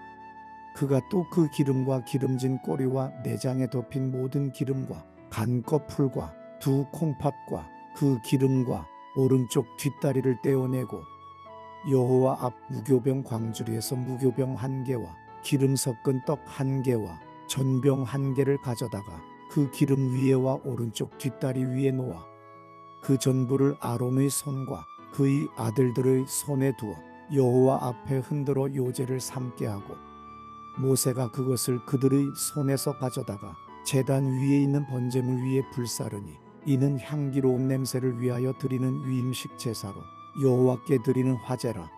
그가 또 그 기름과 기름진 꼬리와 내장에 덮인 모든 기름과 간꺼풀과 2콩팥과 그 기름과 오른쪽 뒷다리를 떼어내고 여호와 앞 무교병 광주리에서 무교병 1개와 기름 섞은 떡 1개와 전병 1개를 가져다가 그 기름 위에와 오른쪽 뒷다리 위에 놓아 그 전부를 아론의 손과 그의 아들들의 손에 두어 여호와 앞에 흔들어 요제를 삼게 하고 모세가 그것을 그들의 손에서 가져다가 제단 위에 있는 번제물 위에 불사르니 이는 향기로운 냄새를 위하여 드리는 위임식 제사로 여호와께 드리는 화제라.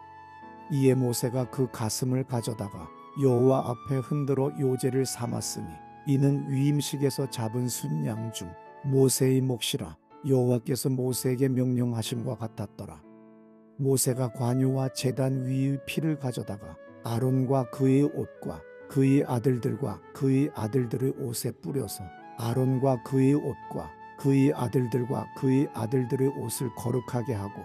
이에 모세가 그 가슴을 가져다가 여호와 앞에 흔들어 요제를 삼았으니 이는 위임식에서 잡은 순양 중 모세의 몫이라. 여호와께서 모세에게 명령하심과 같았더라. 모세가 관유와 제단 위의 피를 가져다가 아론과 그의 옷과 그의 아들들과 그의 아들들의 옷에 뿌려서 아론과 그의 옷과 그의 아들들과 그의 아들들의 옷을 거룩하게 하고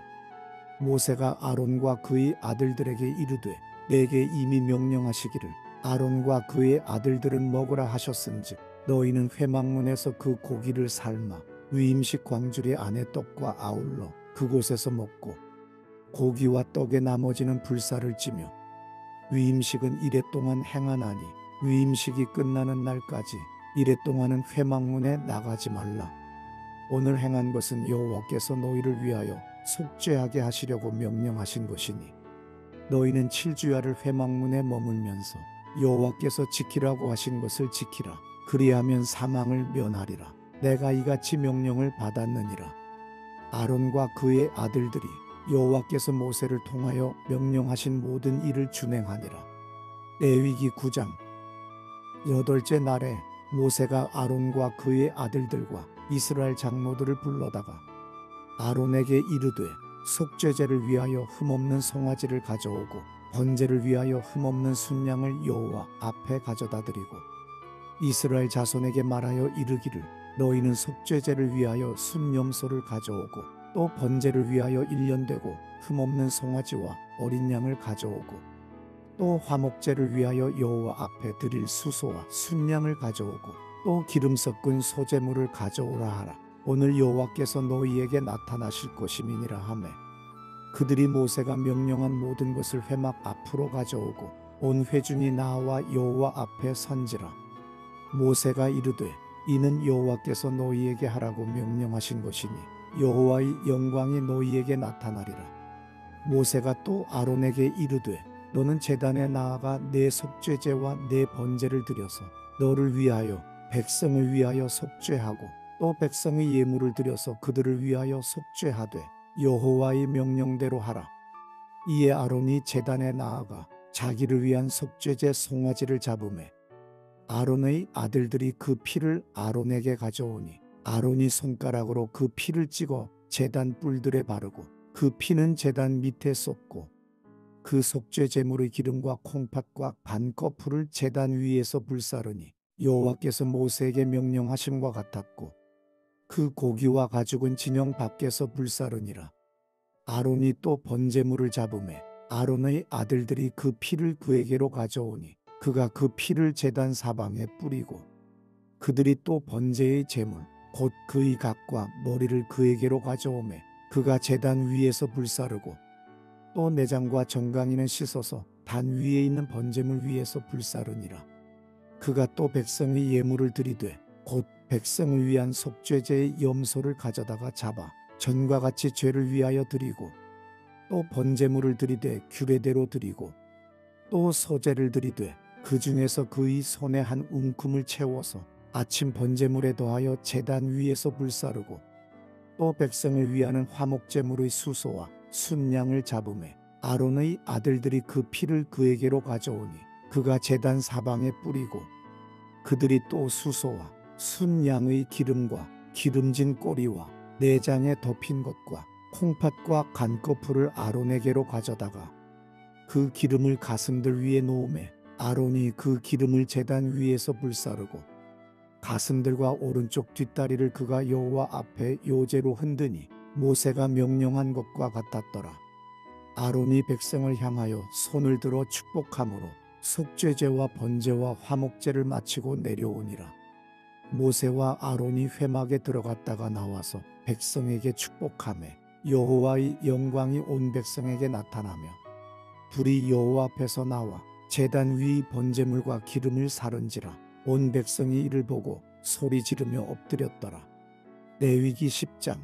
모세가 아론과 그의 아들들에게 이르되 내게 이미 명령하시기를 아론과 그의 아들들은 먹으라 하셨은즉 너희는 회막문에서 그 고기를 삶아 위임식 광주리 안에 떡과 아울러 그곳에서 먹고 고기와 떡의 나머지는 불사를 찌며 위임식은 이레 동안 행하나니 위임식이 끝나는 날까지 이레 동안은 회막문에 나가지 말라. 오늘 행한 것은 여호와께서 너희를 위하여 속죄하게 하시려고 명령하신 것이니 너희는 7주야를 회막문에 머물면서 여호와께서 지키라고 하신 것을 지키라. 그리하면 사망을 면하리라. 내가 이같이 명령을 받았느니라. 아론과 그의 아들들이 여호와께서 모세를 통하여 명령하신 모든 일을 준행하니라. 레위기 9장. 8째 날에 모세가 아론과 그의 아들들과 이스라엘 장로들을 불러다가 아론에게 이르되 속죄제를 위하여 흠없는 송아지를 가져오고 번제를 위하여 흠없는 순양을 여호와 앞에 가져다 드리고 이스라엘 자손에게 말하여 이르기를 너희는 속죄제를 위하여 순염소를 가져오고 또 번제를 위하여 1년 되고 흠없는 송아지와 어린 양을 가져오고 또 화목제를 위하여 여호와 앞에 드릴 수소와 순양을 가져오고 또 기름 섞은 소제물을 가져오라 하라. 오늘 여호와께서 너희에게 나타나실 것임이니라 하매 그들이 모세가 명령한 모든 것을 회막 앞으로 가져오고 온 회중이 나와 여호와 앞에 선지라. 모세가 이르되 이는 여호와께서 너희에게 하라고 명령하신 것이니 여호와의 영광이 너희에게 나타나리라. 모세가 또 아론에게 이르되 너는 제단에 나아가 내 속죄제와 내 번제를 드려서 너를 위하여 백성을 위하여 속죄하고 또 백성의 예물을 드려서 그들을 위하여 속죄하되 여호와의 명령대로 하라. 이에 아론이 제단에 나아가 자기를 위한 속죄제 송아지를 잡으매 아론의 아들들이 그 피를 아론에게 가져오니 아론이 손가락으로 그 피를 찍어 제단 뿔들에 바르고 그 피는 제단 밑에 쏟고 그 속죄제물의 기름과 콩팥과 반꺼풀을 제단 위에서 불사르니 여호와께서 모세에게 명령하심과 같았고 그 고기와 가죽은 진영 밖에서 불사르니라. 아론이 또 번제물을 잡으매 아론의 아들들이 그 피를 그에게로 가져오니 그가 그 피를 제단 사방에 뿌리고 그들이 또 번제의 제물 곧 그의 각과 머리를 그에게로 가져오매 그가 제단 위에서 불사르고 또 내장과 정강이는 씻어서 단 위에 있는 번제물 위에서 불사르니라. 그가 또 백성의 예물을 드리되 곧 백성을 위한 속죄제의 염소를 가져다가 잡아 전과 같이 죄를 위하여 드리고 또 번제물을 드리되 규례대로 드리고 또 소제를 드리되 그 중에서 그의 손에 한 움큼을 채워서 아침 번제물에 더하여 제단 위에서 불사르고 또 백성을 위하는 화목제물의 수소와 순양을 잡으매 아론의 아들들이 그 피를 그에게로 가져오니 그가 제단 사방에 뿌리고 그들이 또 수소와 순양의 기름과 기름진 꼬리와 내장에 덮인 것과 콩팥과 간꺼풀을 아론에게로 가져다가 그 기름을 가슴들 위에 놓으매 아론이 그 기름을 제단 위에서 불사르고 가슴들과 오른쪽 뒷다리를 그가 여호와 앞에 요제로 흔드니 모세가 명령한 것과 같았더라. 아론이 백성을 향하여 손을 들어 축복함으로 속죄제와 번제와 화목제를 마치고 내려오니라. 모세와 아론이 회막에 들어갔다가 나와서 백성에게 축복하매 여호와의 영광이 온 백성에게 나타나며 불이 여호와 앞에서 나와 제단 위 번제물과 기름을 사른지라. 온 백성이 이를 보고 소리 지르며 엎드렸더라. 레위기 10장.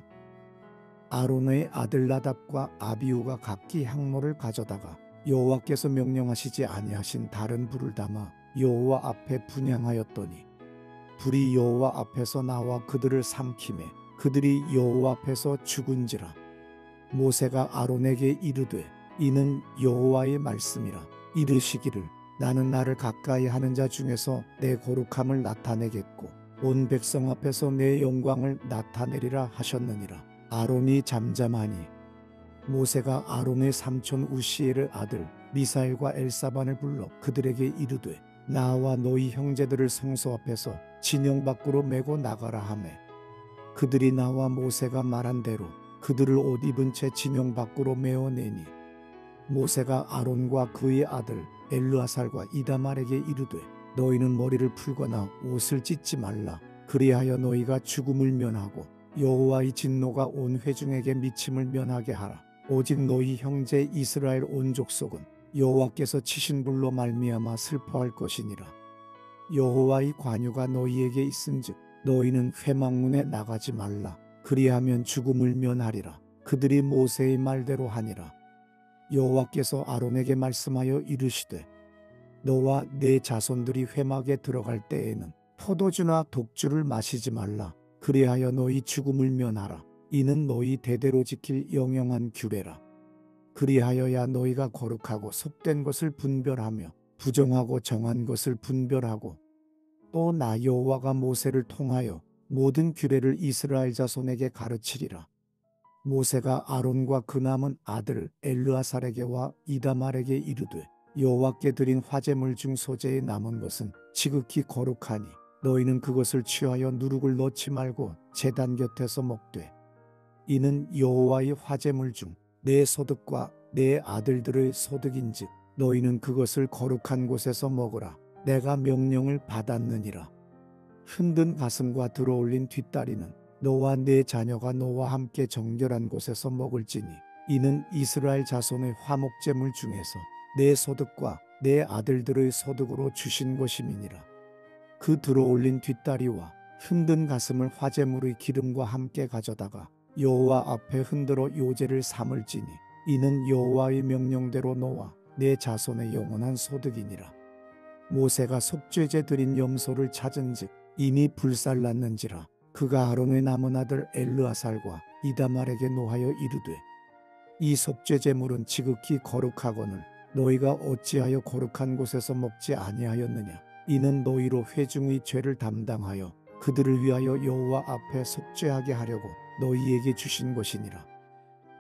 아론의 아들 나답과 아비후가 각기 향로를 가져다가 여호와께서 명령하시지 아니하신 다른 불을 담아 여호와 앞에 분향하였더니 불이 여호와 앞에서 나와 그들을 삼키매 그들이 여호와 앞에서 죽은지라. 모세가 아론에게 이르되 이는 여호와의 말씀이라. 이르시기를 나는 나를 가까이 하는 자 중에서 내 거룩함을 나타내겠고 온 백성 앞에서 내 영광을 나타내리라 하셨느니라. 아론이 잠잠하니 모세가 아론의 삼촌 우시엘의 아들 미사엘과 엘사반을 불러 그들에게 이르되 나와 너희 형제들을 성소 앞에서 진영 밖으로 메고 나가라 하매 그들이 나와 모세가 말한 대로 그들을 옷 입은 채 진영 밖으로 메어내니 모세가 아론과 그의 아들 엘르아살과 이다말에게 이르되 너희는 머리를 풀거나 옷을 찢지 말라. 그리하여 너희가 죽음을 면하고 여호와의 진노가 온 회중에게 미침을 면하게 하라. 오직 너희 형제 이스라엘 온 족속은 여호와께서 치신 불로 말미암아 슬퍼할 것이니라. 여호와의 관유가 너희에게 있은즉 너희는 회막문에 나가지 말라. 그리하면 죽음을 면하리라. 그들이 모세의 말대로 하니라. 여호와께서 아론에게 말씀하여 이르시되 너와 네 자손들이 회막에 들어갈 때에는 포도주나 독주를 마시지 말라. 그리하여 너희 죽음을 면하라. 이는 너희 대대로 지킬 영영한 규례라. 그리하여야 너희가 거룩하고 섭된 것을 분별하며 부정하고 정한 것을 분별하고 또 나 여호와가 모세를 통하여 모든 규례를 이스라엘 자손에게 가르치리라. 모세가 아론과 그 남은 아들 엘르아살에게와 이다말에게 이르되 여호와께 드린 화제물 중 소재에 남은 것은 지극히 거룩하니 너희는 그것을 취하여 누룩을 넣지 말고 제단 곁에서 먹되 이는 여호와의 화제물 중 내 소득과 내 아들들의 소득인즉 너희는 그것을 거룩한 곳에서 먹으라. 내가 명령을 받았느니라. 흔든 가슴과 들어올린 뒷다리는 너와 네 자녀가 너와 함께 정결한 곳에서 먹을지니 이는 이스라엘 자손의 화목제물 중에서 내 소득과 내 아들들의 소득으로 주신 것임이니라. 그 들어올린 뒷다리와 흔든 가슴을 화제물의 기름과 함께 가져다가 여호와 앞에 흔들어 요제를 삼을지니 이는 여호와의 명령대로 너와 내 자손의 영원한 소득이니라. 모세가 속죄제 드린 염소를 찾은즉 이미 불살랐는지라. 그가 아론의 남은 아들 엘르아살과 이다말에게 노하여 이르되 이 속죄제물은 지극히 거룩하거늘 너희가 어찌하여 거룩한 곳에서 먹지 아니하였느냐. 이는 너희로 회중의 죄를 담당하여 그들을 위하여 여호와 앞에 속죄하게 하려고 너희에게 주신 것이니라.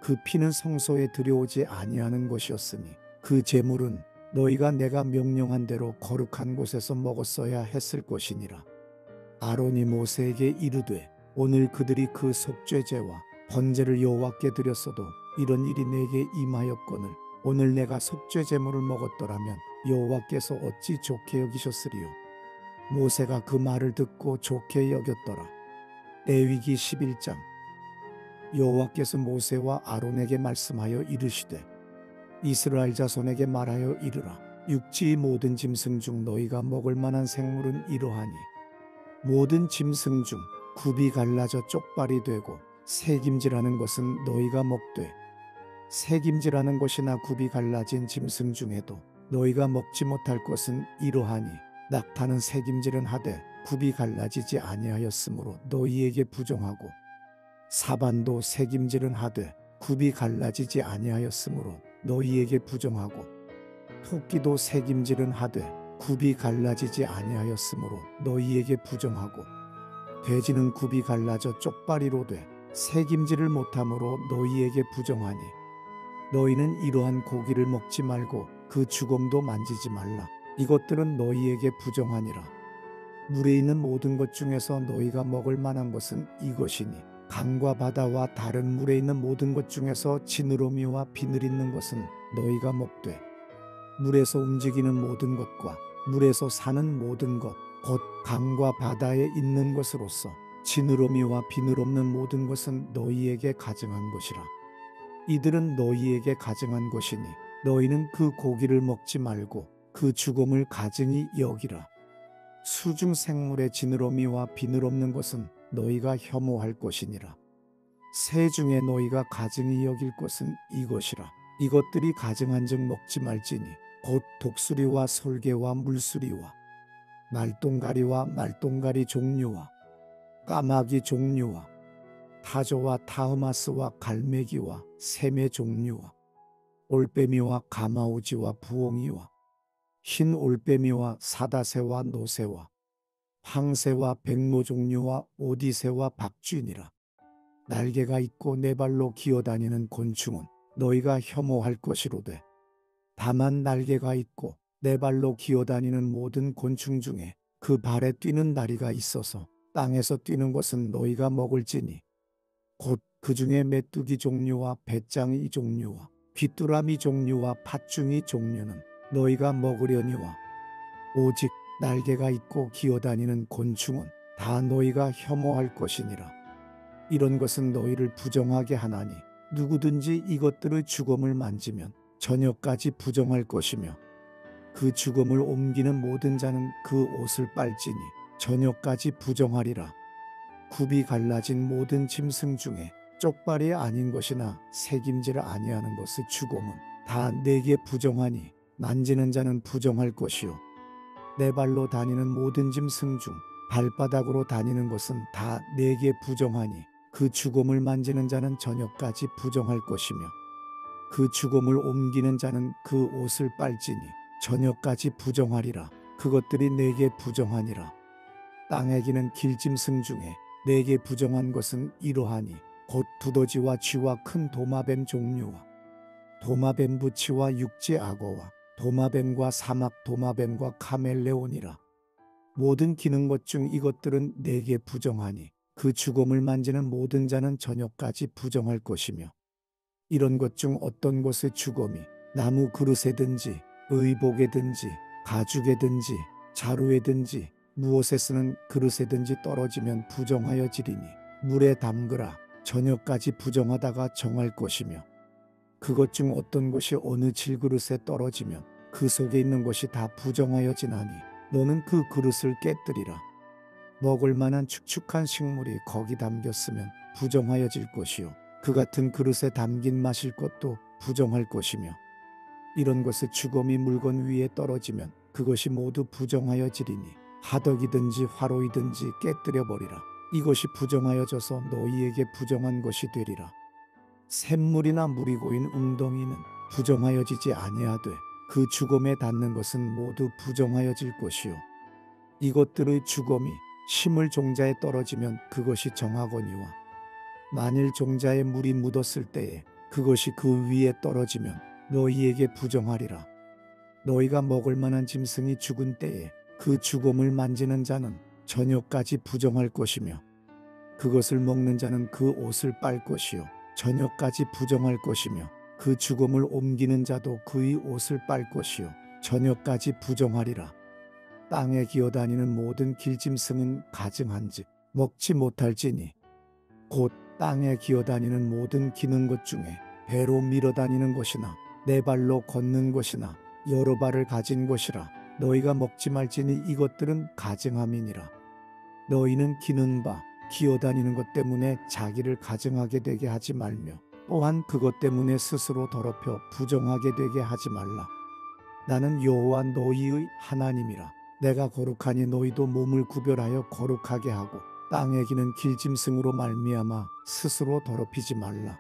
그 피는 성소에 들여오지 아니하는 것이었으니 그 제물은 너희가 내가 명령한 대로 거룩한 곳에서 먹었어야 했을 것이니라. 아론이 모세에게 이르되 오늘 그들이 그 속죄제와 번제를 여호와께 드렸어도 이런 일이 내게 임하였거늘 오늘 내가 속죄제물을 먹었더라면 여호와께서 어찌 좋게 여기셨으리요. 모세가 그 말을 듣고 좋게 여겼더라. 레위기 11장. 여호와께서 모세와 아론에게 말씀하여 이르시되 이스라엘 자손에게 말하여 이르라. 육지의 모든 짐승 중 너희가 먹을 만한 생물은 이러하니 모든 짐승 중 굽이 갈라져 쪽발이 되고 새김질하는 것은 너희가 먹되 새김질하는 것이나 굽이 갈라진 짐승 중에도 너희가 먹지 못할 것은 이러하니 낙타는 새김질은 하되 굽이 갈라지지 아니하였으므로 너희에게 부정하고 사반도 새김질은 하되 굽이 갈라지지 아니하였으므로 너희에게 부정하고 토끼도 새김질은 하되 굽이 갈라지지 아니하였으므로 너희에게 부정하고 돼지는 굽이 갈라져 쪽발이로 돼 새김질을 못함으로 너희에게 부정하니 너희는 이러한 고기를 먹지 말고 그 주검도 만지지 말라. 이것들은 너희에게 부정하니라. 물에 있는 모든 것 중에서 너희가 먹을 만한 것은 이것이니 강과 바다와 다른 물에 있는 모든 것 중에서 지느러미와 비늘 있는 것은 너희가 먹되 물에서 움직이는 모든 것과 물에서 사는 모든 것 곧 강과 바다에 있는 것으로서 지느러미와 비늘 없는 모든 것은 너희에게 가증한 것이라. 이들은 너희에게 가증한 것이니 너희는 그 고기를 먹지 말고 그 죽음을 가증히 여기라. 수중 생물의 지느러미와 비늘 없는 것은 너희가 혐오할 것이니라. 새 중에 너희가 가증히 여길 것은 이것이라. 이것들이 가증한즉 먹지 말지니 곧 독수리와 솔개와 물수리와 말똥가리와 말똥가리 종류와 까마귀 종류와 타조와 타흐마스와 갈매기와 샘의 종류와 올빼미와 가마우지와 부엉이와 흰 올빼미와 사다새와 노새와 황새와 백로 종류와 오디새와 박쥐니라. 날개가 있고 네 발로 기어다니는 곤충은 너희가 혐오할 것이로되 다만 날개가 있고 네 발로 기어다니는 모든 곤충 중에 그 발에 뛰는 다리가 있어서 땅에서 뛰는 것은 너희가 먹을지니 곧 그 중에 메뚜기 종류와 배짱이 종류와 귀뚜라미 종류와 팥중이 종류는 너희가 먹으려니와 오직 날개가 있고 기어다니는 곤충은 다 너희가 혐오할 것이니라. 이런 것은 너희를 부정하게 하나니 누구든지 이것들의 주검을 만지면 저녁까지 부정할 것이며 그 주검을 옮기는 모든 자는 그 옷을 빨지니 저녁까지 부정하리라. 굽이 갈라진 모든 짐승 중에 쪽발이 아닌 것이나 새김질 아니하는 것의 주검은 다 내게 부정하니 만지는 자는 부정할 것이요 내 발로 다니는 모든 짐승 중 발바닥으로 다니는 것은 다 내게 부정하니 그 주검을 만지는 자는 저녁까지 부정할 것이며 그 주검을 옮기는 자는 그 옷을 빨지니 저녁까지 부정하리라. 그것들이 내게 부정하니라. 땅에 기는 길짐승 중에 내게 부정한 것은 이러하니 곧 두더지와 쥐와 큰 도마뱀 종류와 도마뱀 부치와 육지 악어와 도마뱀과 사막 도마뱀과 카멜레온이라. 모든 기는 것 중 이것들은 내게 부정하니 그 주검을 만지는 모든 자는 저녁까지 부정할 것이며 이런 것 중 어떤 것의 주검이 나무 그릇에든지 의복에든지 가죽에든지 자루에든지 무엇에 쓰는 그릇에든지 떨어지면 부정하여 지리니 물에 담그라. 저녁까지 부정하다가 정할 것이며 그것 중 어떤 것이 어느 질그릇에 떨어지면 그 속에 있는 것이 다 부정하여 지나니 너는 그 그릇을 깨뜨리라. 먹을 만한 축축한 식물이 거기 담겼으면 부정하여질 것이요 그 같은 그릇에 담긴 마실 것도 부정할 것이며 이런 것의 주검이 물건 위에 떨어지면 그것이 모두 부정하여지리니 하덕이든지 화로이든지 깨뜨려 버리라. 이것이 부정하여져서 너희에게 부정한 것이 되리라. 샘물이나 물이 고인 웅덩이는 부정하여지지 아니하되 그 주검에 닿는 것은 모두 부정하여질 것이요 이것들의 주검이 심을 종자에 떨어지면 그것이 정하거니와 만일 종자에 물이 묻었을 때에 그것이 그 위에 떨어지면 너희에게 부정하리라. 너희가 먹을 만한 짐승이 죽은 때에 그 주검을 만지는 자는 저녁까지 부정할 것이며 그것을 먹는 자는 그 옷을 빨 것이요 저녁까지 부정할 것이며 그 주검을 옮기는 자도 그의 옷을 빨 것이요 저녁까지 부정하리라. 땅에 기어다니는 모든 길짐승은 가증한즉 먹지 못할지니 곧 땅에 기어다니는 모든 기는 것 중에 배로 밀어다니는 것이나 네 발로 걷는 것이나 여러 발을 가진 것이라. 너희가 먹지 말지니 이것들은 가증함이니라. 너희는 기는 바 기어다니는 것 때문에 자기를 가증하게 되게 하지 말며 또한 그것 때문에 스스로 더럽혀 부정하게 되게 하지 말라. 나는 여호와 너희의 하나님이라. 내가 거룩하니 너희도 몸을 구별하여 거룩하게 하고 땅에 기는 길짐승으로 말미암아 스스로 더럽히지 말라.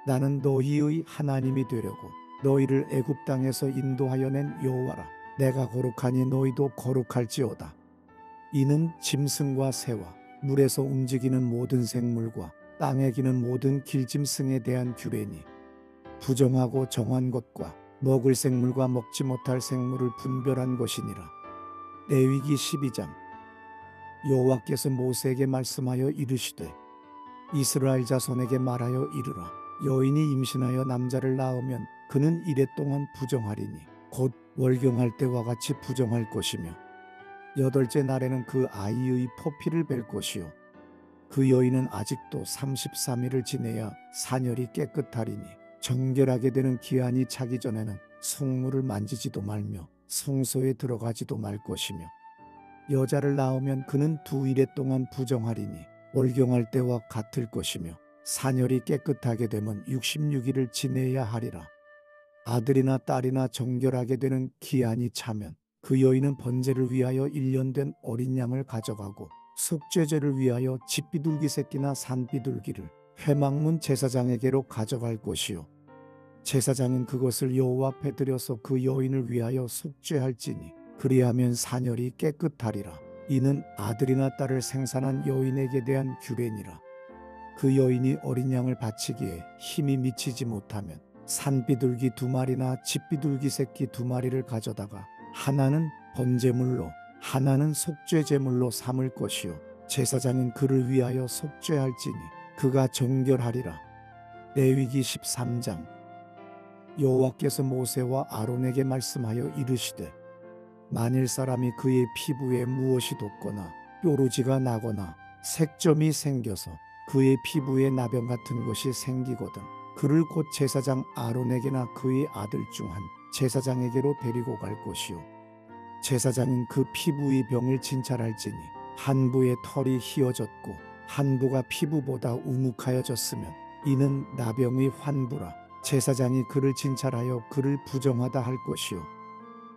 나는 너희의 하나님이 되려고 너희를 애굽 땅에서 인도하여 낸 여호와라. 내가 거룩하니 너희도 거룩할지어다. 이는 짐승과 새와 물에서 움직이는 모든 생물과 땅에 기는 모든 길짐승에 대한 규례니 부정하고 정한 것과 먹을 생물과 먹지 못할 생물을 분별한 것이니라. 레위기 12장. 여호와께서 모세에게 말씀하여 이르시되 이스라엘 자손에게 말하여 이르라. 여인이 임신하여 남자를 낳으면 그는 이레 동안 부정하리니 곧 월경할 때와 같이 부정할 것이며 8째 날에는 그 아이의 포피를 뺄 것이요 그 여인은 아직도 33일을 지내야 사녀리 깨끗하리니 정결하게 되는 기한이 차기 전에는 성물을 만지지도 말며 성소에 들어가지도 말 것이며 여자를 낳으면 그는 2일에 동안 부정하리니 월경할 때와 같을 것이며 사녀리 깨끗하게 되면 66일을 지내야 하리라. 아들이나 딸이나 정결하게 되는 기한이 차면 그 여인은 번제를 위하여 1년 된 어린 양을 가져가고 속죄제를 위하여 집비둘기 새끼나 산비둘기를 회막문 제사장에게로 가져갈 것이요 제사장은 그것을 여호와 앞에 드려서 그 여인을 위하여 속죄할지니 그리하면 사녀리 깨끗하리라. 이는 아들이나 딸을 생산한 여인에게 대한 규례니라. 그 여인이 어린 양을 바치기에 힘이 미치지 못하면 산비둘기 2마리나 집비둘기 새끼 2마리를 가져다가 하나는 번제물로 하나는 속죄제물로 삼을 것이요 제사장은 그를 위하여 속죄할지니 그가 정결하리라. 레위기 13장. 여호와께서 모세와 아론에게 말씀하여 이르시되 만일 사람이 그의 피부에 무엇이 돋거나 뾰루지가 나거나 색점이 생겨서 그의 피부에 나병 같은 것이 생기거든 그를 곧 제사장 아론에게나 그의 아들 중 한 제사장에게로 데리고 갈 것이요 제사장은 그 피부의 병을 진찰할지니 한부의 털이 휘어졌고 한부가 피부보다 우묵하여졌으면 이는 나병의 환부라 제사장이 그를 진찰하여 그를 부정하다 할 것이요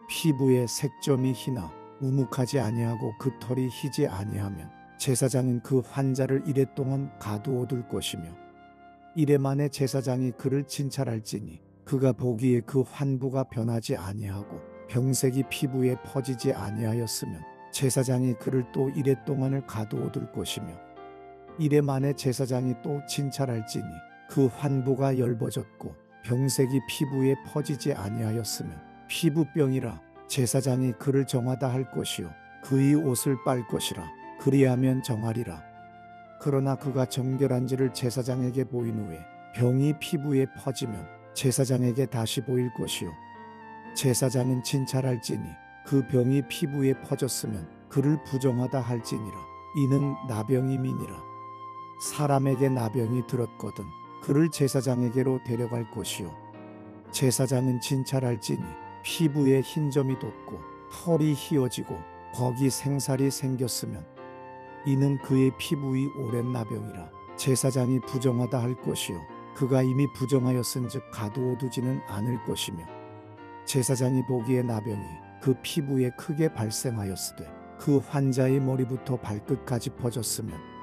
피부에 색점이 희나 우묵하지 아니하고 그 털이 희지 아니하면 제사장은 그 환자를 이래 동안 가두어둘 것이며 이래 만에 제사장이 그를 진찰할지니 그가 보기에 그 환부가 변하지 아니하고 병색이 피부에 퍼지지 아니하였으면 제사장이 그를 또 이래 동안을 가두어둘 것이며 이래 만에 제사장이 또 진찰할지니 그 환부가 엷어졌고 병색이 피부에 퍼지지 아니하였으면 피부병이라 제사장이 그를 정하다 할 것이요 그의 옷을 빨 것이라 그리하면 정하리라. 그러나 그가 정결한지를 제사장에게 보인 후에 병이 피부에 퍼지면 제사장에게 다시 보일 것이요 제사장은 진찰할지니 그 병이 피부에 퍼졌으면 그를 부정하다 할지니라. 이는 나병임이니라. 사람에게 나병이 들었거든 그를 제사장에게로 데려갈 것이요 제사장은 진찰할지니 피부에 흰점이 돋고 털이 휘어지고 거기 생살이 생겼으면 이는 그의 피부의 오랜 나병이라 제사장이 부정하다 할 것이요 그가 이미 부정하였은즉 가두어두지는 않을 것이며 제사장이 보기에 나병이 그 피부에 크게 발생하였으되 그 환자의 머리부터 발끝까지 퍼졌으면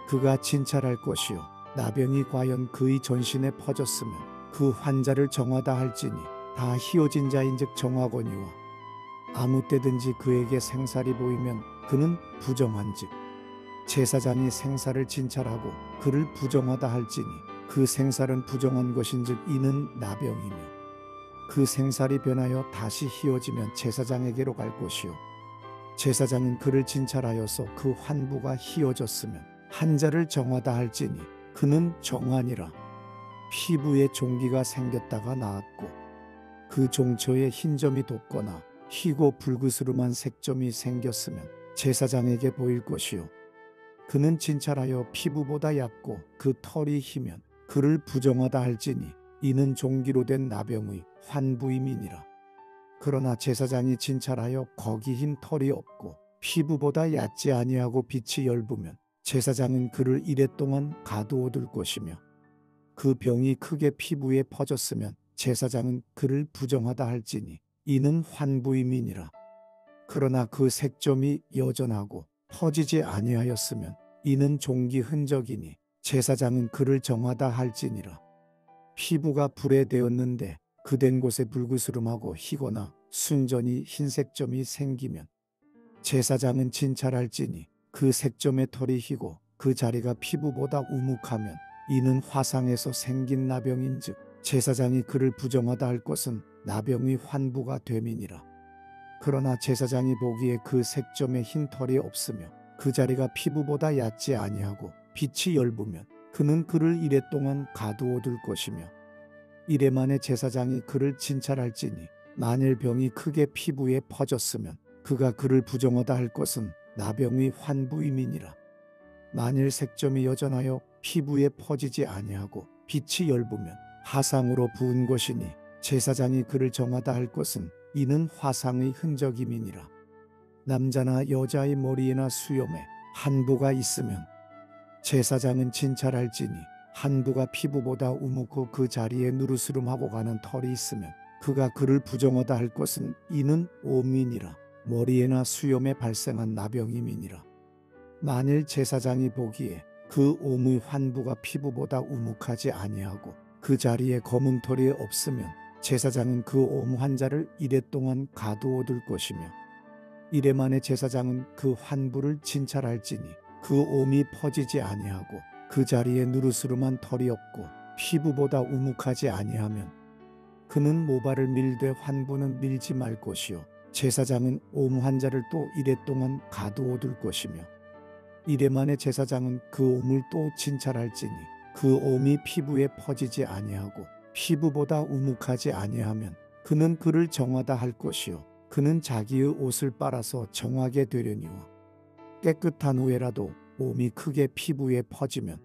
그가 진찰할 것이요 나병이 과연 그의 전신에 퍼졌으면 그 환자를 정하다 할지니 다 희어진 자인즉 정하거니와 아무 때든지 그에게 생살이 보이면 그는 부정한즉 제사장이 생살을 진찰하고 그를 부정하다 할지니 그 생살은 부정한 것인즉 이는 나병이며 그 생살이 변하여 다시 희어지면 제사장에게로 갈 것이요 제사장은 그를 진찰하여서 그 환부가 희어졌으면 환자를 정하다 할지니 그는 정하니라. 피부에 종기가 생겼다가 나았고 그 종초에 흰점이 돋거나 희고 붉으스름한 색점이 생겼으면 제사장에게 보일 것이요 그는 진찰하여 피부보다 얕고 그 털이 희면 그를 부정하다 할지니 이는 종기로 된 나병의 환부임이니라. 그러나 제사장이 진찰하여 거기 흰 털이 없고 피부보다 얕지 아니하고 빛이 엷으면 제사장은 그를 이래 동안 가두어둘 것이며 그 병이 크게 피부에 퍼졌으면 제사장은 그를 부정하다 할지니 이는 환부임이니라. 그러나 그 색점이 여전하고 퍼지지 아니하였으면 이는 종기 흔적이니 제사장은 그를 정하다 할지니라. 피부가 불에 대었는데 그 된 곳에 붉으스름하고 희거나 순전히 흰색점이 생기면 제사장은 진찰할지니 그 색점의 털이 희고 그 자리가 피부보다 우묵하면 이는 화상에서 생긴 나병인즉 제사장이 그를 부정하다 할 것은 나병의 환부가 됨이니라. 그러나 제사장이 보기에 그 색점에 흰 털이 없으며 그 자리가 피부보다 얕지 아니하고 빛이 엷으면 그는 그를 이래 동안 가두어둘 것이며 이래 만에 제사장이 그를 진찰할지니 만일 병이 크게 피부에 퍼졌으면 그가 그를 부정하다 할 것은 나병의 환부임이니라. 만일 색점이 여전하여 피부에 퍼지지 아니하고 빛이 엷으면 화상으로 부은 것이니 제사장이 그를 정하다 할 것은 이는 화상의 흔적임이니라. 남자나 여자의 머리에나 수염에 한부가 있으면 제사장은 진찰할지니 한부가 피부보다 우묵고 그 자리에 누르스름하고 가는 털이 있으면 그가 그를 부정하다 할 것은 이는 오민이라. 머리에나 수염에 발생한 나병임이니라. 만일 제사장이 보기에 그 옴의 환부가 피부보다 우묵하지 아니하고 그 자리에 검은 털이 없으면 제사장은 그 옴 환자를 이래 동안 가두어둘 것이며 이래 만에 제사장은 그 환부를 진찰할지니 그 옴이 퍼지지 아니하고 그 자리에 누르스름한 털이 없고 피부보다 우묵하지 아니하면 그는 모발을 밀되 환부는 밀지 말 것이요 제사장은 옴 환자를 또 이래 동안 가두어둘 것이며 이래 만에 제사장은 그 옴을 또 진찰할지니 그 옴이 피부에 퍼지지 아니하고 피부보다 우묵하지 아니하면 그는 그를 정하다 할 것이요 그는 자기의 옷을 빨아서 정하게 되려니와 깨끗한 후에라도 몸이 크게 피부에 퍼지면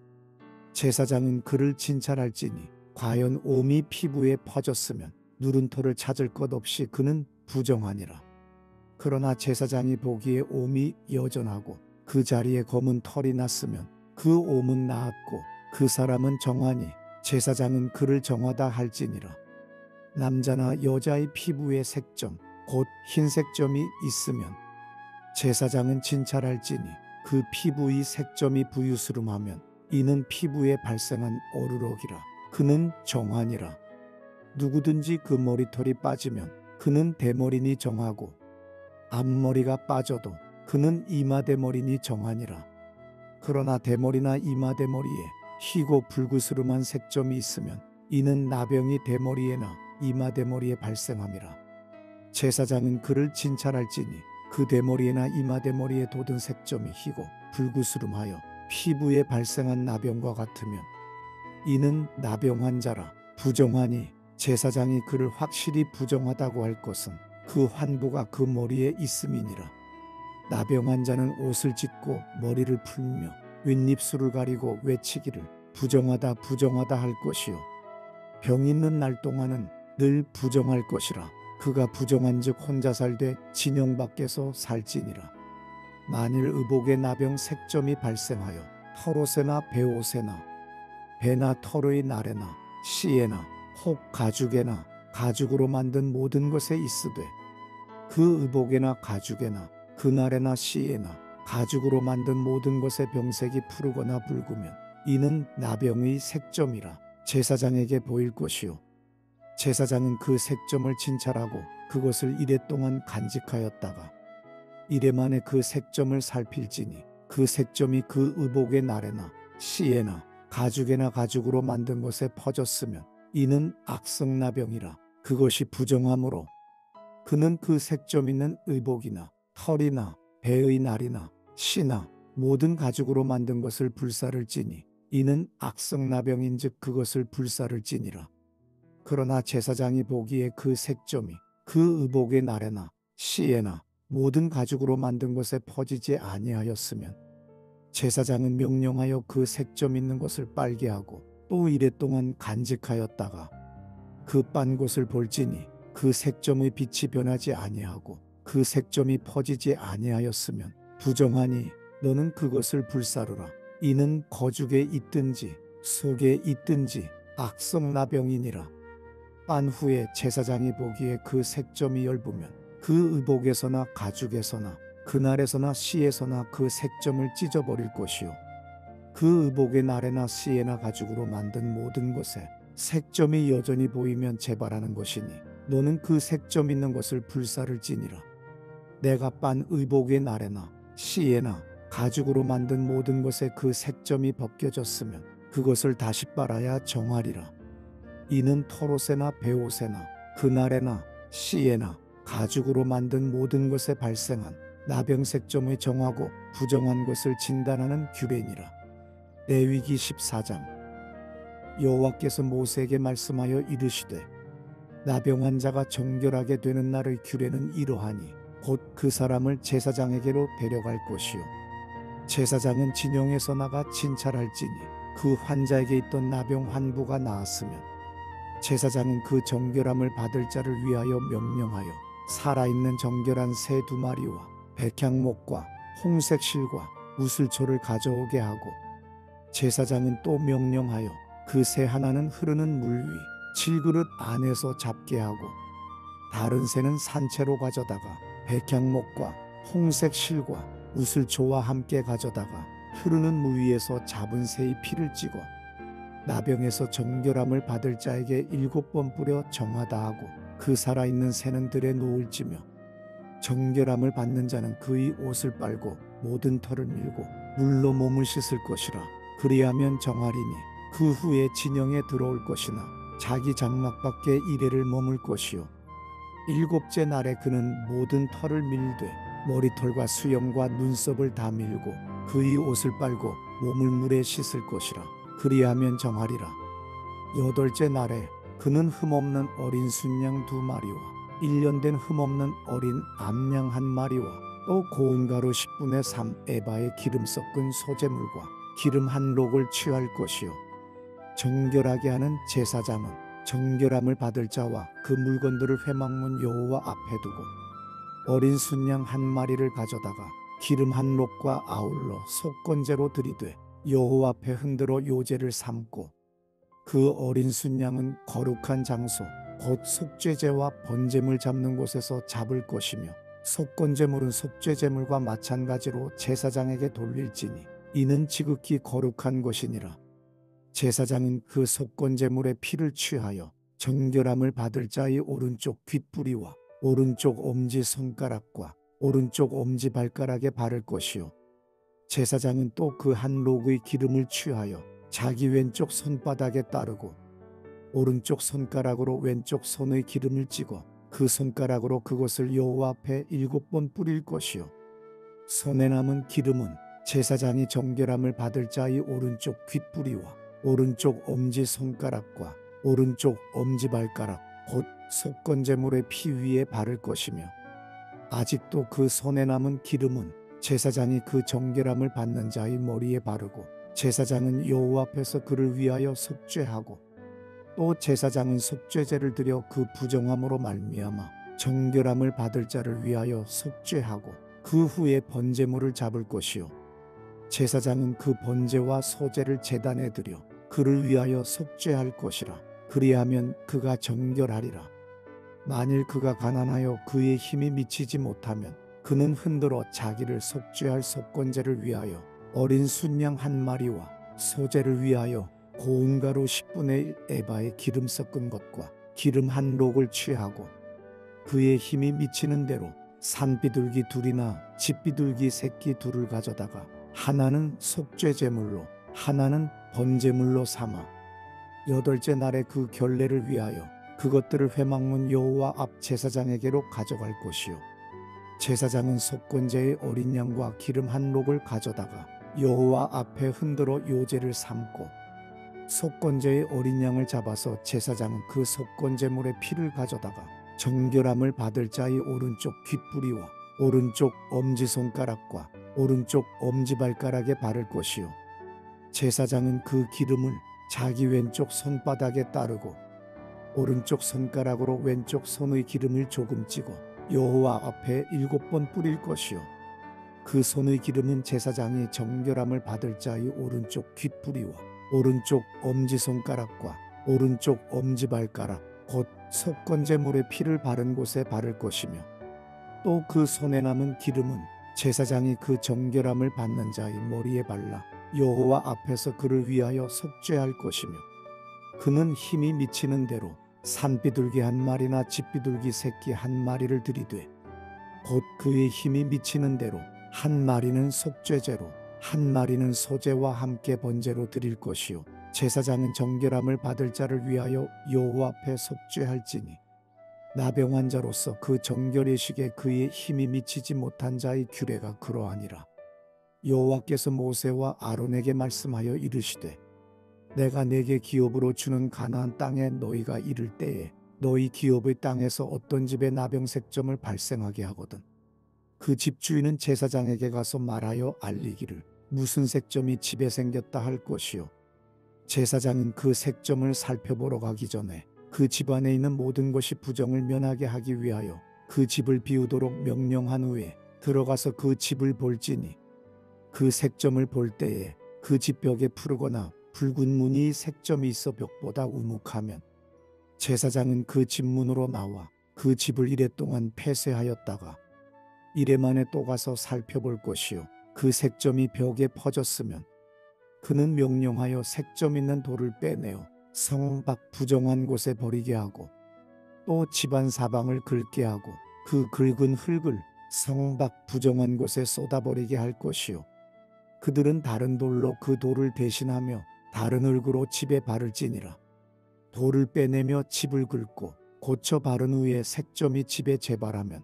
제사장은 그를 진찰할지니 과연 몸이 피부에 퍼졌으면 누른 털을 찾을 것 없이 그는 부정하니라. 그러나 제사장이 보기에 옴이 여전하고 그 자리에 검은 털이 났으면 그 옴은 나았고 그 사람은 정하니 제사장은 그를 정하다 할지니라. 남자나 여자의 피부에 색점 곧 흰색점이 있으면 제사장은 진찰할지니 그 피부의 색점이 부유스름하면 이는 피부에 발생한 어루럭이라. 그는 정하니라. 누구든지 그 머리털이 빠지면 그는 대머리니 정하고 앞머리가 빠져도 그는 이마대머리니 정하니라. 그러나 대머리나 이마대머리에 희고 불구스름한 색점이 있으면 이는 나병이 대머리에나 이마대머리에 발생함이라. 제사장은 그를 진찰할지니 그 대머리에나 이마대머리에 돋은 색점이 희고 불구스름하여 피부에 발생한 나병과 같으면 이는 나병 환자라. 부정하니 제사장이 그를 확실히 부정하다고 할 것은 그 환부가 그 머리에 있음이니라. 나병 환자는 옷을 찢고 머리를 풀며 윗입술을 가리고 외치기를 부정하다 부정하다 할 것이요 병 있는 날 동안은 늘 부정할 것이라. 그가 부정한즉 혼자 살되 진영 밖에서 살지니라. 만일 의복에 나병 색점이 발생하여 털옷에나 베옷에나 배나 털의 날에나 씨에나 혹 가죽에나 가죽으로 만든 모든 것에 있으되 그 의복에나 가죽에나 그날에나 씨에나 가죽으로 만든 모든 것의 병색이 푸르거나 붉으면 이는 나병의 색점이라 제사장에게 보일 것이요 제사장은 그 색점을 진찰하고 그것을 이레 동안 간직하였다가 이레 만에 그 색점을 살필지니 그 색점이 그 의복의 날에나 씨에나 가죽에나 가죽으로 만든 것에 퍼졌으면 이는 악성나병이라. 그것이 부정하므로 그는 그 색점 있는 의복이나 털이나 배의 날이나 씨나 모든 가죽으로 만든 것을 불사를 찌니 이는 악성나병인즉 그것을 불사를 찌니라. 그러나 제사장이 보기에 그 색점이 그 의복의 날에나 씨에나 모든 가죽으로 만든 것에 퍼지지 아니하였으면 제사장은 명령하여 그 색점 있는 것을 빨게 하고 또 이레 동안 간직하였다가 그 빤 곳을 볼지니 그 색점의 빛이 변하지 아니하고 그 색점이 퍼지지 아니하였으면 부정하니 너는 그것을 불사르라. 이는 거죽에 있든지 속에 있든지 악성나병이니라. 빤 후에 제사장이 보기에 그 색점이 엷으면 그 의복에서나 가죽에서나 그날에서나 씨에서나 그 색점을 찢어버릴 것이요 그 의복의 날에나 씨에나 가죽으로 만든 모든 것에 색점이 여전히 보이면 재발하는 것이니 너는 그 색점 있는 것을 불사를 찌니라. 내가 빤 의복의 날에나 씨에나 가죽으로 만든 모든 것에 그 색점이 벗겨졌으면 그것을 다시 빨아야 정하리라. 이는 털옷에나 베옷에나 그날에나 씨에나 가죽으로 만든 모든 것에 발생한 나병 색점의 정하고 부정한 것을 진단하는 규례니라. 레위기 14장. 여호와께서 모세에게 말씀하여 이르시되 나병 환자가 정결하게 되는 날의 규례는 이러하니 곧 그 사람을 제사장에게로 데려갈 것이요 제사장은 진영에서 나가 진찰할지니 그 환자에게 있던 나병 환부가 나았으면 제사장은 그 정결함을 받을 자를 위하여 명령하여 살아있는 정결한 새 2마리와 백향목과 홍색 실과 우슬초를 가져오게 하고 제사장은 또 명령하여 그 새 하나는 흐르는 물 위 7그릇 안에서 잡게 하고 다른 새는 산채로 가져다가 백향목과 홍색 실과 우슬초와 함께 가져다가 흐르는 물 위에서 잡은 새의 피를 찍어 나병에서 정결함을 받을 자에게 7번 뿌려 정하다 하고 그 살아있는 새는 들에 놓을지며 정결함을 받는 자는 그의 옷을 빨고 모든 털을 밀고 물로 몸을 씻을 것이라. 그리하면 정하리니 그 후에 진영에 들어올 것이나 자기 장막 밖에 이레를 머물 것이요 7째 날에 그는 모든 털을 밀되 머리털과 수염과 눈썹을 다 밀고 그의 옷을 빨고 몸을 물에 씻을 것이라. 그리하면 정하리라. 8째 날에 그는 흠없는 어린 순양 2마리와 1년 된 흠없는 어린 암양 한 마리와 또 고운 가루 10분의 3 에바의 기름 섞은 소재물과 기름 한 록을 취할 것이요. 정결하게 하는 제사장은 정결함을 받을 자와 그 물건들을 회막문 여호와 앞에 두고 어린 순양 한 마리를 가져다가 기름 한 록과 아울러 속건제로 드리되 여호와 앞에 흔들어 요제를 삼고 그 어린 순양은 거룩한 장소 곧 속죄제와 번제물 잡는 곳에서 잡을 것이며 속건제물은 속죄제물과 마찬가지로 제사장에게 돌릴지니 이는 지극히 거룩한 것이니라. 제사장은 그 속건제물의 피를 취하여 정결함을 받을 자의 오른쪽 귓뿌리와 오른쪽 엄지 손가락과 오른쪽 엄지 발가락에 바를 것이요. 제사장은 또 그 한 록의 기름을 취하여 자기 왼쪽 손바닥에 따르고 오른쪽 손가락으로 왼쪽 손의 기름을 찍어 그 손가락으로 그것을 여호와 앞에 7번 뿌릴 것이요. 손에 남은 기름은 제사장이 정결함을 받을 자의 오른쪽 귓뿌리와 오른쪽 엄지 손가락과 오른쪽 엄지 발가락 곧 속건제물의 피 위에 바를 것이며 아직도 그 손에 남은 기름은 제사장이 그 정결함을 받는 자의 머리에 바르고 제사장은 여호와 앞에서 그를 위하여 속죄하고 또 제사장은 속죄제를 드려 그 부정함으로 말미암아 정결함을 받을 자를 위하여 속죄하고 그 후에 번제물을 잡을 것이요. 제사장은 그 번제와 소제를 제단에 드려 그를 위하여 속죄할 것이라. 그리하면 그가 정결하리라. 만일 그가 가난하여 그의 힘이 미치지 못하면 그는 흔들어 자기를 속죄할 속건제를 위하여 어린 순양 한 마리와 소제를 위하여 고운 가루 10분의 1 에바의 기름 섞은 것과 기름 한 록을 취하고 그의 힘이 미치는 대로 산비둘기 둘이나 집비둘기 새끼 둘을 가져다가 하나는 속죄제물로 하나는 번제물로 삼아 8째 날에 그 결례를 위하여 그것들을 회막문 여호와 앞 제사장에게로 가져갈 것이요. 제사장은 속건제의 어린 양과 기름 한 록을 가져다가 여호와 앞에 흔들어 요제를 삼고 속건제의 어린 양을 잡아서 제사장은 그 속건제물의 피를 가져다가 정결함을 받을 자의 오른쪽 귓뿌리와 오른쪽 엄지손가락과 오른쪽 엄지발가락에 바를 것이요. 제사장은 그 기름을 자기 왼쪽 손바닥에 따르고 오른쪽 손가락으로 왼쪽 손의 기름을 조금 찍어 여호와 앞에 7번 뿌릴 것이요. 그 손의 기름은 제사장이 정결함을 받을 자의 오른쪽 귓뿌리와 오른쪽 엄지손가락과 오른쪽 엄지발가락 곧 속건제물의 피를 바른 곳에 바를 것이며 또 그 손에 남은 기름은 제사장이 그 정결함을 받는 자의 머리에 발라 여호와 앞에서 그를 위하여 속죄할 것이며 그는 힘이 미치는 대로 산비둘기 한 마리나 집비둘기 새끼 한 마리를 들이되 곧 그의 힘이 미치는 대로 한 마리는 속죄제로 한 마리는 소제와 함께 번제로 드릴 것이요. 제사장은 정결함을 받을 자를 위하여 여호와 앞에 속죄할지니 나병한 자로서 그 정결의식에 그의 힘이 미치지 못한 자의 규례가 그러하니라. 여호와께서 모세와 아론에게 말씀하여 이르시되 내가 네게 기업으로 주는 가나안 땅에 너희가 이를 때에 너희 기업의 땅에서 어떤 집에 나병색점을 발생하게 하거든 그 집주인은 제사장에게 가서 말하여 알리기를 무슨 색점이 집에 생겼다 할 것이요. 제사장은 그 색점을 살펴보러 가기 전에 그 집안에 있는 모든 것이 부정을 면하게 하기 위하여 그 집을 비우도록 명령한 후에 들어가서 그 집을 볼지니 그 색점을 볼 때에 그 집 벽에 푸르거나 붉은 무늬 색점이 있어 벽보다 우묵하면 제사장은 그 집 문으로 나와 그 집을 이레 동안 폐쇄하였다가 이레 만에 또 가서 살펴볼 것이요. 그 색점이 벽에 퍼졌으면 그는 명령하여 색점 있는 돌을 빼내어 성 밖 부정한 곳에 버리게 하고 또 집안 사방을 긁게 하고 그 긁은 흙을 성 밖 부정한 곳에 쏟아버리게 할 것이요. 그들은 다른 돌로 그 돌을 대신하며 다른 흙으로 집에 바를지니라. 돌을 빼내며 집을 긁고 고쳐 바른 후에 색점이 집에 재발하면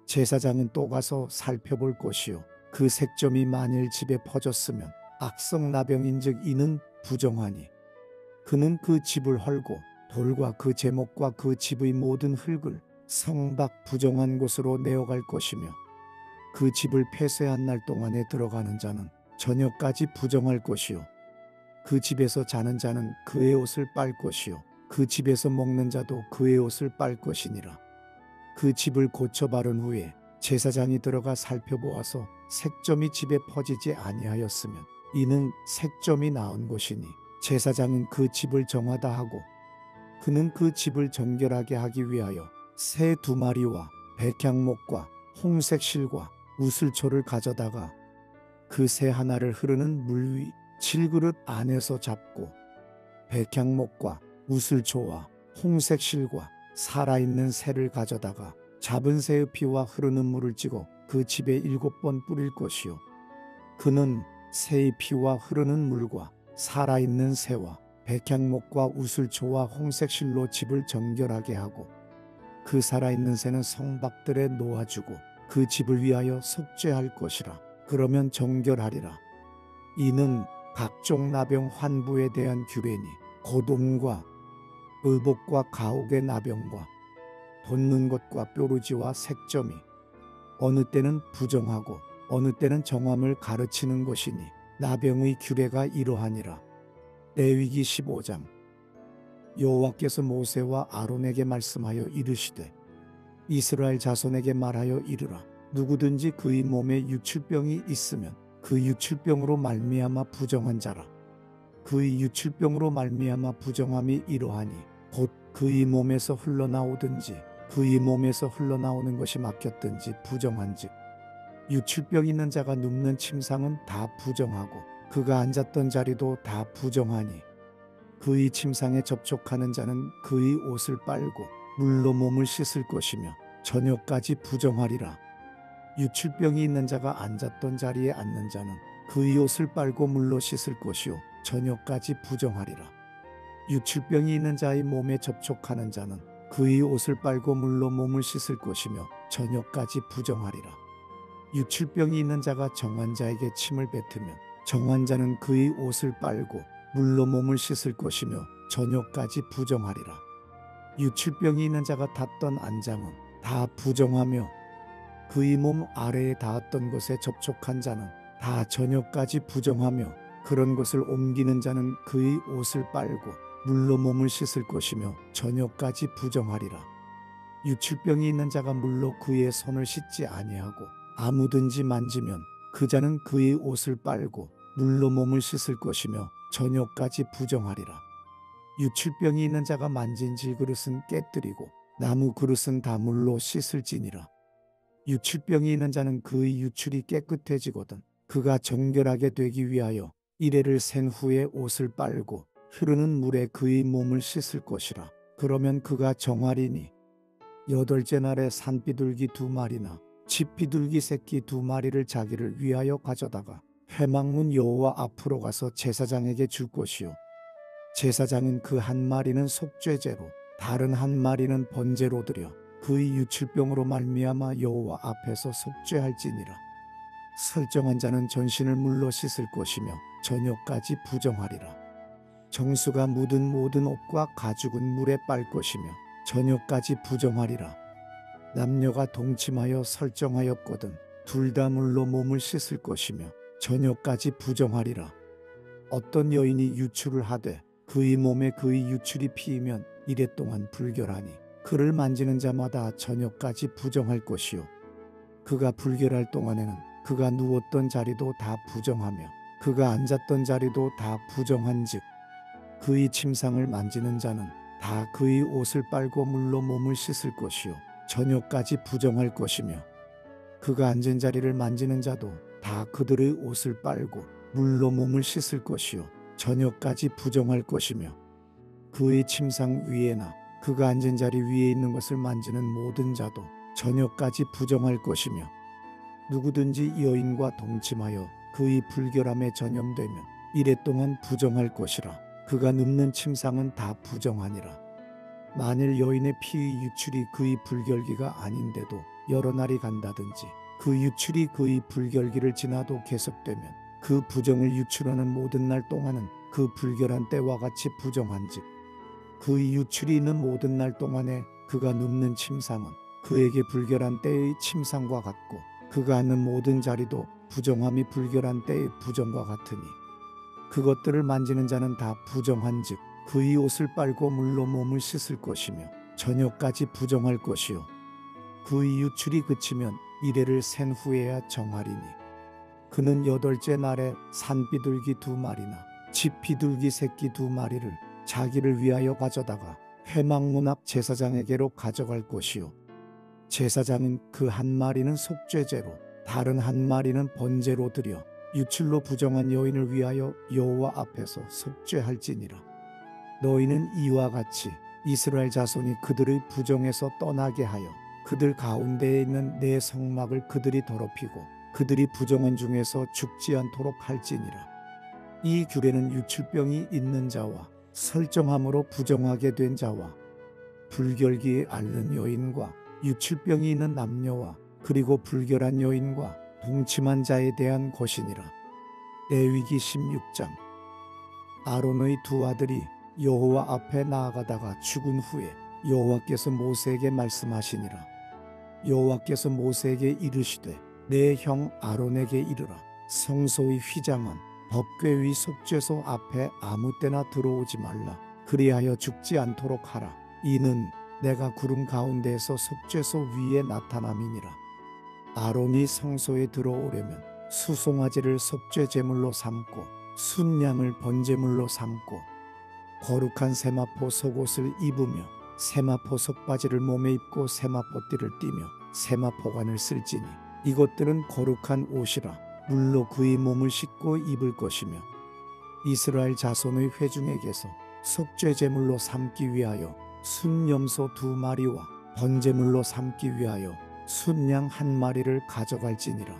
제사장은 또 가서 살펴볼 것이요. 그 색점이 만일 집에 퍼졌으면 악성 나병인즉 이는 부정하니 그는 그 집을 헐고 돌과 그 제목과 그 집의 모든 흙을 성밖 부정한 곳으로 내어갈 것이며 그 집을 폐쇄한 날 동안에 들어가는 자는 저녁까지 부정할 것이요 그 집에서 자는 자는 그의 옷을 빨 것이요 그 집에서 먹는 자도 그의 옷을 빨 것이니라. 그 집을 고쳐 바른 후에 제사장이 들어가 살펴보아서 색점이 집에 퍼지지 아니하였으면 이는 색점이 나은 것이니 제사장은 그 집을 정하다 하고 그는 그 집을 정결하게 하기 위하여 새 2마리와 백향목과 홍색 실과 우슬초를 가져다가 그 새 하나를 흐르는 물 위 7그릇 안에서 잡고 백향목과 우슬초와 홍색 실과 살아있는 새를 가져다가 잡은 새의 피와 흐르는 물을 찍어 그 집에 7번 뿌릴 것이요 그는 새의 피와 흐르는 물과 살아있는 새와 백향목과 우슬초와 홍색 실로 집을 정결하게 하고 그 살아있는 새는 성박들에 놓아주고 그 집을 위하여 속죄할 것이라. 그러면 정결하리라. 이는 각종 나병 환부에 대한 규례니 고돔과 의복과 가옥의 나병과 돋는 것과 뾰루지와 색점이 어느 때는 부정하고 어느 때는 정함을 가르치는 것이니 나병의 규례가 이러하니라. 레위기 15장. 여호와께서 모세와 아론에게 말씀하여 이르시되 이스라엘 자손에게 말하여 이르라. 누구든지 그의 몸에 유출병이 있으면 그 유출병으로 말미암아 부정한 자라. 그의 유출병으로 말미암아 부정함이 이러하니 곧 그의 몸에서 흘러나오든지 그의 몸에서 흘러나오는 것이 막혔든지 부정한즉 유출병 있는 자가 눕는 침상은 다 부정하고 그가 앉았던 자리도 다 부정하니 그의 침상에 접촉하는 자는 그의 옷을 빨고 물로 몸을 씻을 것이며 저녁까지 부정하리라. 유출병이 있는 자가 앉았던 자리에 앉는 자는 그의 옷을 빨고 물로 씻을 것이요 저녁까지 부정하리라. 유출병이 있는 자의 몸에 접촉하는 자는 그의 옷을 빨고 물로 몸을 씻을 것이며 저녁까지 부정하리라. 유출병이 있는 자가 정한 자에게 침을 뱉으면 정한 자는 그의 옷을 빨고 물로 몸을 씻을 것이며 저녁까지 부정하리라. 유출병이 있는 자가 닿던 안장은 다 부정하며 그의 몸 아래에 닿았던 것에 접촉한 자는 다 저녁까지 부정하며 그런 것을 옮기는 자는 그의 옷을 빨고 물로 몸을 씻을 것이며 저녁까지 부정하리라. 유출병이 있는 자가 물로 그의 손을 씻지 아니하고 아무든지 만지면 그 자는 그의 옷을 빨고 물로 몸을 씻을 것이며 저녁까지 부정하리라. 유출병이 있는 자가 만진 질그릇은 깨뜨리고 나무 그릇은 다 물로 씻을지니라. 유출병이 있는 자는 그의 유출이 깨끗해지거든 그가 정결하게 되기 위하여 이레를 센 후에 옷을 빨고 흐르는 물에 그의 몸을 씻을 것이라. 그러면 그가 정하리니 8째 날에 산비둘기 2마리나 집비둘기 새끼 2마리를 자기를 위하여 가져다가 회막문 여호와 앞으로 가서 제사장에게 줄 것이요 제사장은 그 한 마리는 속죄제로 다른 한 마리는 번제로 드려 그의 유출병으로 말미암아 여호와 앞에서 속죄할지니라. 설정한 자는 전신을 물로 씻을 것이며 저녁까지 부정하리라. 정수가 묻은 모든 옷과 가죽은 물에 빨 것이며 저녁까지 부정하리라. 남녀가 동침하여 설정하였거든 둘 다 물로 몸을 씻을 것이며 저녁까지 부정하리라. 어떤 여인이 유출을 하되 그의 몸에 그의 유출이 피이면 이레 동안 불결하니 그를 만지는 자마다 저녁까지 부정할 것이요 그가 불결할 동안에는 그가 누웠던 자리도 다 부정하며 그가 앉았던 자리도 다 부정한즉 그의 침상을 만지는 자는 다 그의 옷을 빨고 물로 몸을 씻을 것이요 저녁까지 부정할 것이며 그가 앉은 자리를 만지는 자도 다 그들의 옷을 빨고 물로 몸을 씻을 것이요 저녁까지 부정할 것이며 그의 침상 위에나 그가 앉은 자리 위에 있는 것을 만지는 모든 자도 저녁까지 부정할 것이며 누구든지 여인과 동침하여 그의 불결함에 전염되면 이레 동안 부정할 것이라. 그가 눕는 침상은 다 부정하니라. 만일 여인의 피의 유출이 그의 불결기가 아닌데도 여러 날이 간다든지 그 유출이 그의 불결기를 지나도 계속되면 그 부정을 유출하는 모든 날 동안은 그 불결한 때와 같이 부정한즉 그의 유출이 있는 모든 날 동안에 그가 눕는 침상은 그에게 불결한 때의 침상과 같고 그가 앉는 모든 자리도 부정함이 불결한 때의 부정과 같으니 그것들을 만지는 자는 다 부정한즉 그의 옷을 빨고 물로 몸을 씻을 것이며 저녁까지 부정할 것이요 그의 유출이 그치면 이레를 센 후에야 정하리니 그는 8째 날에 산비둘기 2마리나 집비둘기 새끼 2마리를 자기를 위하여 가져다가 회막문 앞 제사장에게로 가져갈 것이요 제사장은 그 한 마리는 속죄제로 다른 한 마리는 번제로 드려 유출로 부정한 여인을 위하여 여호와 앞에서 속죄할지니라. 너희는 이와 같이 이스라엘 자손이 그들의 부정에서 떠나게 하여 그들 가운데에 있는 내 성막을 그들이 더럽히고 그들이 부정한 중에서 죽지 않도록 할지니라. 이 규례는 유출병이 있는 자와 설정함으로 부정하게 된 자와 불결기에 앓는 여인과 유출병이 있는 남녀와 그리고 불결한 여인과 동침한 자에 대한 것이니라. 레위기 16장. 아론의 2 아들이 여호와 앞에 나아가다가 죽은 후에 여호와께서 모세에게 말씀하시니라. 여호와께서 모세에게 이르시되 내 형 아론에게 이르라. 성소의 휘장은 법궤의 속죄소 앞에 아무 때나 들어오지 말라. 그리하여 죽지 않도록 하라. 이는 내가 구름 가운데에서 속죄소 위에 나타남이니라. 아론이 성소에 들어오려면 수송아지를 속죄 제물로 삼고 순양을 번제물로 삼고 거룩한 세마포 속옷을 입으며 세마포 속바지를 몸에 입고 세마포띠를 띠며 세마포관을 쓸지니 이것들은 거룩한 옷이라. 물로 그의 몸을 씻고 입을 것이며 이스라엘 자손의 회중에게서 속죄 제물로 삼기 위하여 순염소 2마리와 번제물로 삼기 위하여 순양 1마리를 가져갈지니라.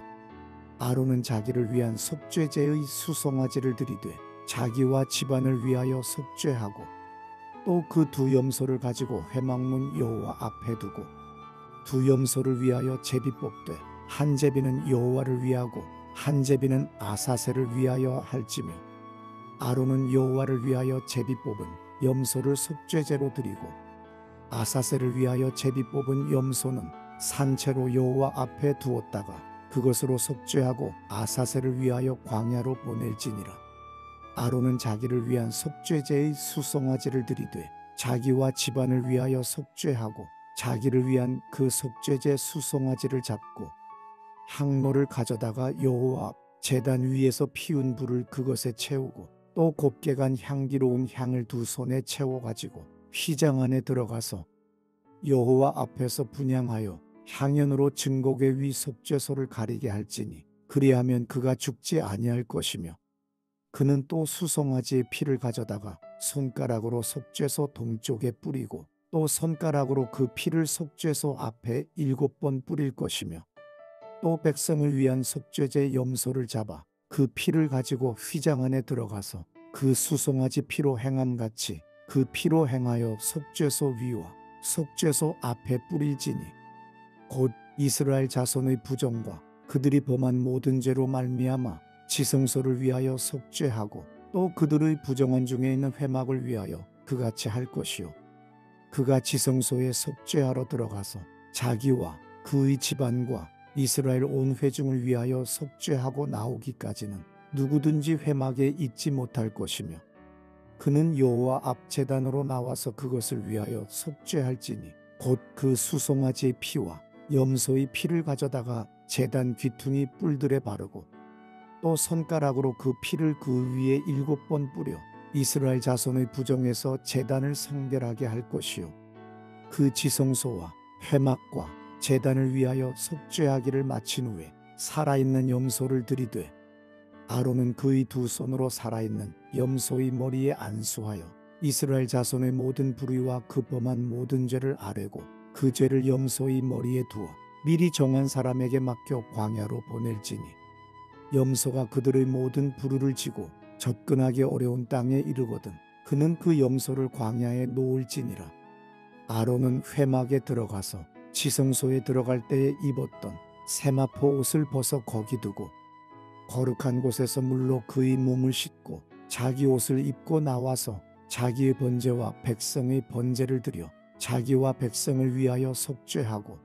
아론은 자기를 위한 속죄제의 수송아지를 들이되 자기와 집안을 위하여 속죄하고 또 그 2 염소를 가지고 회막문 여호와 앞에 두고 2 염소를 위하여 제비 뽑되 한 제비는 여호와를 위하고 한 제비는 아사셀을 위하여 할지며 아론은 여호와를 위하여 제비 뽑은 염소를 속죄제로 드리고 아사셀을 위하여 제비 뽑은 염소는 산채로 여호와 앞에 두었다가 그것으로 속죄하고 아사셀을 위하여 광야로 보낼지니라. 아론은 자기를 위한 속죄제의 수송아지를 드리되 자기와 집안을 위하여 속죄하고 자기를 위한 그 속죄제 수송아지를 잡고 향로를 가져다가 여호와 앞 제단 위에서 피운 불을 그것에 채우고 또 곱게 간 향기로운 향을 2 손에 채워 가지고 휘장 안에 들어가서 여호와 앞에서 분향하여 향연으로 증거궤 위 속죄소를 가리게 할지니 그리하면 그가 죽지 아니할 것이며 그는 또 수송아지의 피를 가져다가 손가락으로 속죄소 동쪽에 뿌리고 또 손가락으로 그 피를 속죄소 앞에 7번 뿌릴 것이며 또 백성을 위한 속죄제 염소를 잡아 그 피를 가지고 휘장 안에 들어가서 그 수송아지 피로 행함같이 그 피로 행하여 속죄소 위와 속죄소 앞에 뿌릴지니 곧 이스라엘 자손의 부정과 그들이 범한 모든 죄로 말미암아 지성소를 위하여 속죄하고 또 그들의 부정한 중에 있는 회막을 위하여 그같이 할 것이요 그가 지성소에 속죄하러 들어가서 자기와 그의 집안과 이스라엘 온 회중을 위하여 속죄하고 나오기까지는 누구든지 회막에 있지 못할 것이며 그는 여호와 앞 제단으로 나와서 그것을 위하여 속죄할지니 곧 그 수송아지의 피와 염소의 피를 가져다가 제단 귀퉁이 뿔들에 바르고 또 손가락으로 그 피를 그 위에 7번 뿌려 이스라엘 자손의 부정에서 제단을 성결하게 할 것이요 그 지성소와 회막과 제단을 위하여 속죄하기를 마친 후에 살아있는 염소를 들이되 아론은 그의 2 손으로 살아있는 염소의 머리에 안수하여 이스라엘 자손의 모든 불의와 그 범한 모든 죄를 아뢰고 그 죄를 염소의 머리에 두어 미리 정한 사람에게 맡겨 광야로 보낼지니 염소가 그들의 모든 불의를 지고 접근하기 어려운 땅에 이르거든 그는 그 염소를 광야에 놓을지니라. 아론은 회막에 들어가서 지성소에 들어갈 때에 입었던 세마포 옷을 벗어 거기 두고 거룩한 곳에서 물로 그의 몸을 씻고 자기 옷을 입고 나와서 자기의 번제와 백성의 번제를 드려 자기와 백성을 위하여 속죄하고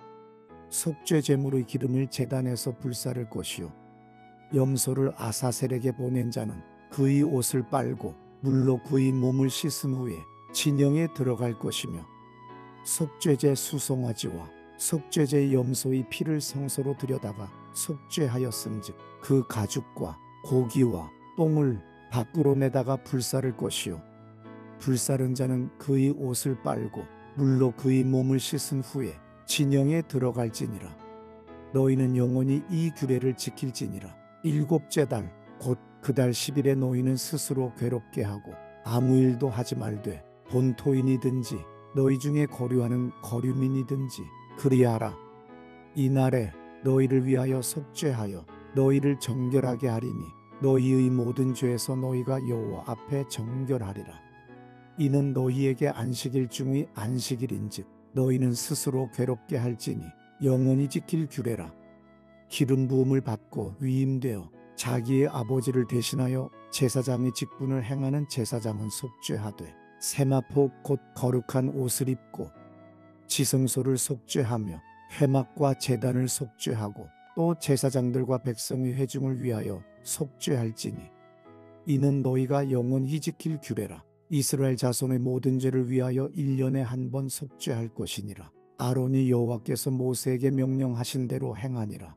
속죄 제물의 기름을 제단에서 불사를 것이요 염소를 아사셀에게 보낸 자는 그의 옷을 빨고 물로 그의 몸을 씻은 후에 진영에 들어갈 것이며 속죄제 수송아지와 속죄제 염소의 피를 성소로 들여다가 속죄하였은즉 그 가죽과 고기와 똥을 밖으로 내다가 불사를 것이요 불사른 자는 그의 옷을 빨고 물로 그의 몸을 씻은 후에 진영에 들어갈지니라. 너희는 영원히 이 규례를 지킬지니라. 일곱째 달 곧 그 달 10일에 너희는 스스로 괴롭게 하고 아무 일도 하지 말되 본토인이든지 너희 중에 거류하는 거류민이든지 그리하라. 이날에 너희를 위하여 속죄하여 너희를 정결하게 하리니 너희의 모든 죄에서 너희가 여호와 앞에 정결하리라. 이는 너희에게 안식일 중의 안식일인즉 너희는 스스로 괴롭게 할지니 영원히 지킬 규례라. 기름 부음을 받고 위임되어 자기의 아버지를 대신하여 제사장의 직분을 행하는 제사장은 속죄하되 세마포 곧 거룩한 옷을 입고 지성소를 속죄하며 회막과 제단을 속죄하고 또 제사장들과 백성의 회중을 위하여 속죄할지니 이는 너희가 영원히 지킬 규례라. 이스라엘 자손의 모든 죄를 위하여 1년에 한 번 속죄할 것이니라. 아론이 여호와께서 모세에게 명령하신 대로 행하니라.